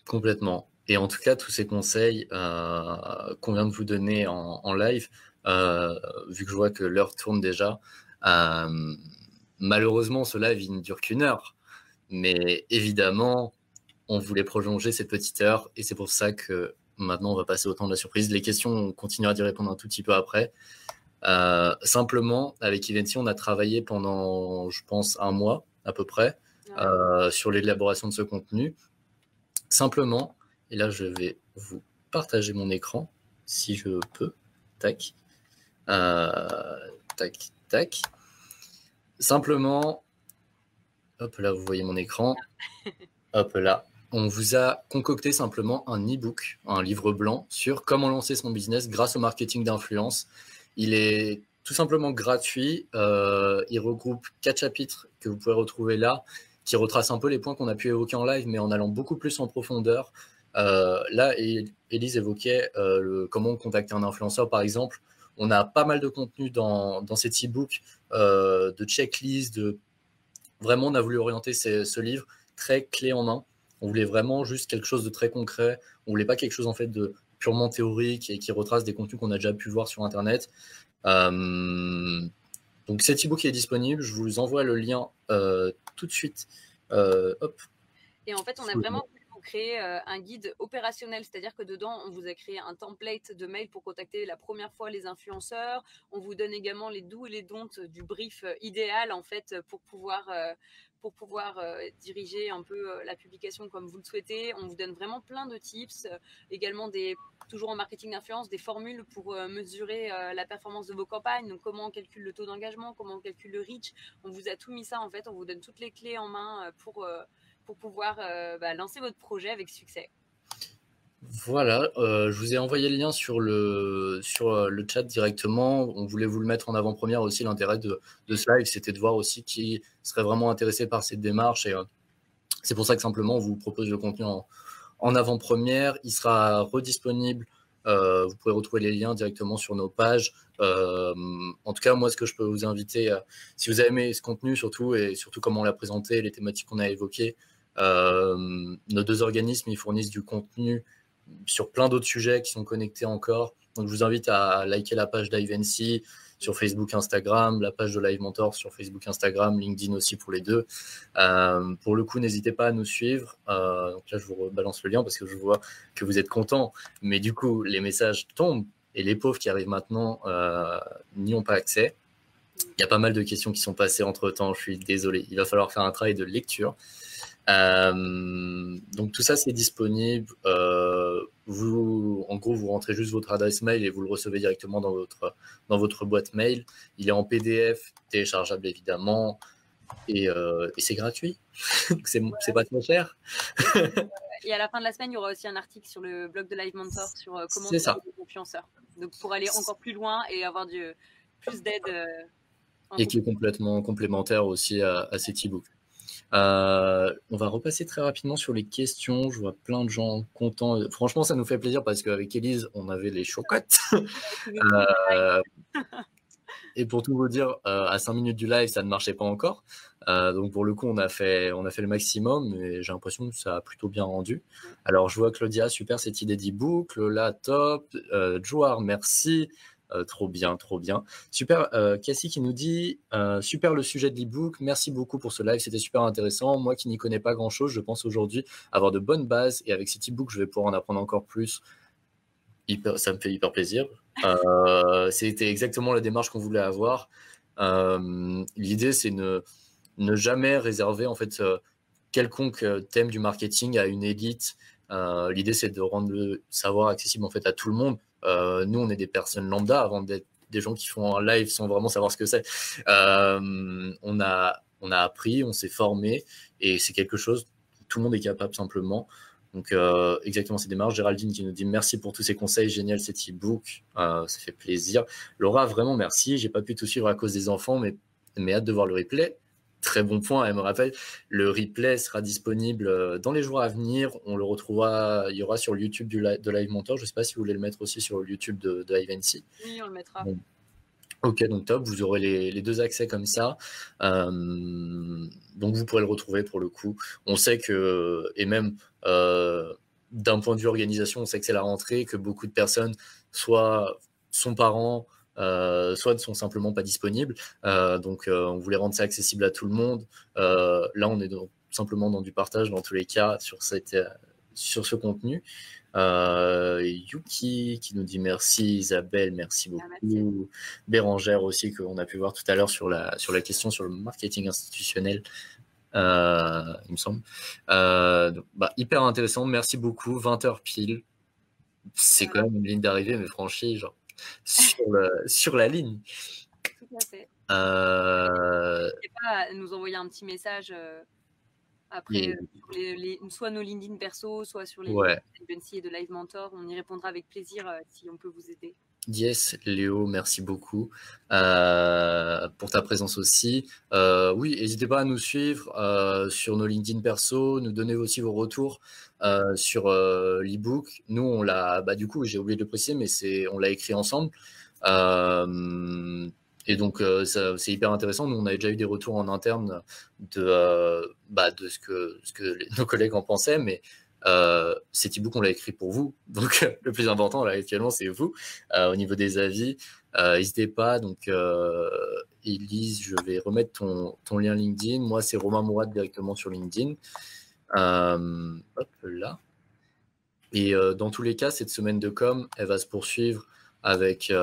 Complètement. Et en tout cas, tous ces conseils qu'on vient de vous donner en live, vu que je vois que l'heure tourne déjà, malheureusement, ce live, il ne dure qu'1 heure. Mais évidemment, on voulait prolonger cette petite heure et c'est pour ça que maintenant, on va passer au temps de la surprise. Les questions, on continuera d'y répondre un tout petit peu après. Simplement, avec Eventy, on a travaillé pendant, je pense, 1 mois à peu près sur l'élaboration de ce contenu. Simplement, et là, je vais vous partager mon écran, si je peux. Tac. Tac, tac. Simplement, hop là, vous voyez mon écran. Hop là. On vous a concocté simplement un e-book, un livre blanc sur comment lancer son business grâce au marketing d'influence. Il est tout simplement gratuit. Il regroupe 4 chapitres que vous pouvez retrouver là, qui retracent un peu les points qu'on a pu évoquer en live, mais en allant beaucoup plus en profondeur. Là, Élise évoquait comment contacter un influenceur, par exemple. On a pas mal de contenu dans cet e-book, de checklists. Vraiment, on a voulu orienter ce livre très clé en main. On voulait vraiment juste quelque chose de très concret. On voulait pas quelque chose en fait de purement théorique et qui retrace des contenus qu'on a déjà pu voir sur Internet. Donc cet e-book est disponible. Je vous envoie le lien tout de suite. Hop. Et en fait, on a vraiment créé un guide opérationnel, c'est-à-dire que dedans, on vous a créé un template de mail pour contacter la première fois les influenceurs. On vous donne également les do's et les don'ts du brief idéal en fait pour pouvoir diriger un peu la publication comme vous le souhaitez. On vous donne vraiment plein de tips, également toujours en marketing d'influence, des formules pour mesurer la performance de vos campagnes. Donc comment on calcule le taux d'engagement, comment on calcule le reach. On vous a tout mis ça en fait. On vous donne toutes les clés en main pour pouvoir lancer votre projet avec succès. Voilà, je vous ai envoyé le lien sur le chat directement. On voulait vous le mettre en avant-première aussi. L'intérêt de ce live, c'était de voir aussi qui serait vraiment intéressé par cette démarche. Et c'est pour ça que simplement, on vous propose le contenu en avant-première. Il sera redisponible. Vous pouvez retrouver les liens directement sur nos pages. En tout cas, moi, ce que je peux vous inviter, si vous avez aimé ce contenu, surtout comment on l'a présenté, les thématiques qu'on a évoquées, nos 2 organismes, ils fournissent du contenu sur plein d'autres sujets qui sont connectés encore. Donc, je vous invite à liker la page d'Ivency sur Facebook, Instagram, la page de Live Mentor sur Facebook, Instagram, LinkedIn aussi pour les 2. Pour le coup, n'hésitez pas à nous suivre. Donc là, je vous rebalance le lien parce que je vois que vous êtes contents. Mais du coup, les messages tombent et les pauvres qui arrivent maintenant n'y ont pas accès. Il y a pas mal de questions qui sont passées entre-temps. Je suis désolé. Il va falloir faire un travail de lecture. Donc tout ça c'est disponible. En gros, vous rentrez juste votre adresse mail et vous le recevez directement dans votre boîte mail. Il est en PDF, téléchargeable évidemment, et c'est gratuit. c'est pas trop cher. Et à la fin de la semaine, il y aura aussi un article sur le blog de Live Mentor sur comment trouver des influenceurs. Donc pour aller encore plus loin et avoir plus d'aide. Et qui est complètement complémentaire aussi à cet e-book. On va repasser très rapidement sur les questions. Je vois plein de gens contents. Franchement, ça nous fait plaisir parce qu'avec Élise, on avait les chocottes. Et pour tout vous dire, à 5 minutes du live, ça ne marchait pas encore. Donc pour le coup, on a fait le maximum, mais j'ai l'impression que ça a plutôt bien rendu. Alors je vois Claudia, super cette idée d'e-book. Lola, top. Jouar, merci. Trop bien, trop bien. Super, Cassie qui nous dit super le sujet de l'e-book, merci beaucoup pour ce live, c'était super intéressant. Moi qui n'y connais pas grand-chose, je pense aujourd'hui avoir de bonnes bases et avec cet e-book, je vais pouvoir en apprendre encore plus. Ça me fait hyper plaisir. C'était exactement la démarche qu'on voulait avoir. L'idée, c'est ne jamais réserver en fait quelconque thème du marketing à une élite. L'idée, c'est de rendre le savoir accessible en fait à tout le monde. Nous, on est des personnes lambda avant d'être des gens qui font un live sans vraiment savoir ce que c'est. On a appris, on s'est formé et c'est quelque chose tout le monde est capable simplement. Donc, exactement ces démarches. Géraldine qui nous dit merci pour tous ces conseils, génial cet e-book, ça fait plaisir. Laura, vraiment merci. J'ai pas pu tout suivre à cause des enfants, mais hâte de voir le replay. Très bon point, elle me rappelle. Le replay sera disponible dans les jours à venir. On le retrouvera, il y aura sur le YouTube de Live Mentor. Je ne sais pas si vous voulez le mettre aussi sur le YouTube de Ivancy. Oui, on le mettra. Bon. Ok, donc top, vous aurez les 2 accès comme ça. Donc vous pourrez le retrouver pour le coup. On sait que, et même d'un point de vue organisation, on sait que c'est la rentrée, que beaucoup de personnes soit sont parents, soit ne sont simplement pas disponibles. Donc on voulait rendre ça accessible à tout le monde. Là, on est simplement dans du partage dans tous les cas sur ce contenu. Yuki qui nous dit merci, Isabelle, merci beaucoup. Merci. Bérangère aussi, qu'on a pu voir tout à l'heure sur la question sur le marketing institutionnel, il me semble. Donc, hyper intéressant, merci beaucoup. 20h pile, c'est quand même une ligne d'arrivée, mais franchie, genre sur la ligne. Tout à fait. N'hésitez pas à nous envoyer un petit message après, sur soit nos LinkedIn perso, soit sur les LinkedIn de Ivancy et de Live Mentor. On y répondra avec plaisir si on peut vous aider. Yes, Léo, merci beaucoup pour ta présence aussi. Oui, n'hésitez pas à nous suivre sur nos LinkedIn perso, nous donner aussi vos retours sur l'ebook. Nous, on l'a, du coup, j'ai oublié de le préciser, mais on l'a écrit ensemble. Et donc, c'est hyper intéressant. Nous, on avait déjà eu des retours en interne de ce que nos collègues en pensaient, mais cet e-book, on l'a écrit pour vous. Donc, le plus important, là, actuellement, c'est vous, au niveau des avis. N'hésitez pas. Donc, Élise, je vais remettre ton lien LinkedIn. Moi, c'est Romain Mourad directement sur LinkedIn. Hop, là. Et dans tous les cas, cette semaine de com, elle va se poursuivre avec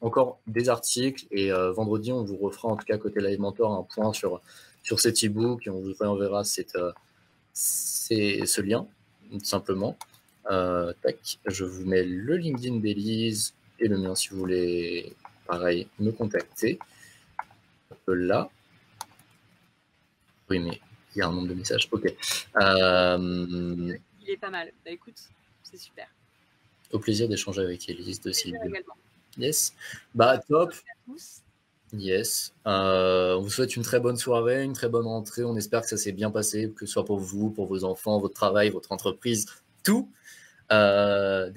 encore des articles, et vendredi on vous refera, en tout cas côté Live Mentor, un point sur cet e-book, et on vous réenverra ce lien tout simplement. Tac, je vous mets le LinkedIn d'Élise et le mien si vous voulez pareil me contacter. Là, oui, mais il y a un nombre de messages. Ok. Il est pas mal. Écoute, c'est super. Au plaisir d'échanger avec Élise de Sylvie. Également. Yes. Top. Yes. On vous souhaite une très bonne soirée, une très bonne rentrée. On espère que ça s'est bien passé, que ce soit pour vous, pour vos enfants, votre travail, votre entreprise, tout. Déjà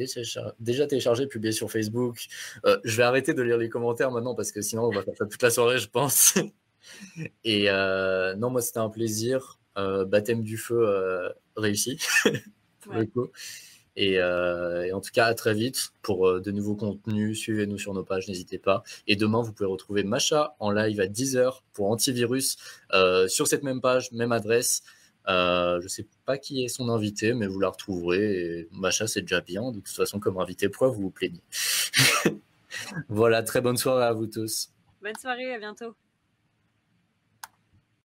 téléchargé, publié sur Facebook. Je vais arrêter de lire les commentaires maintenant parce que sinon on va faire ça toute la soirée, je pense. Et non, moi c'était un plaisir. Baptême du feu réussi pour le coup. Et en tout cas, à très vite pour de nouveaux contenus. Suivez-nous sur nos pages, n'hésitez pas. Et demain, vous pouvez retrouver Macha en live à 10h pour Antivirus sur cette même page, même adresse. Je ne sais pas qui est son invité, mais vous la retrouverez. Et Macha, c'est déjà bien. De toute façon, comme invité, pourquoi vous vous plaignez? Voilà, très bonne soirée à vous tous. Bonne soirée, à bientôt.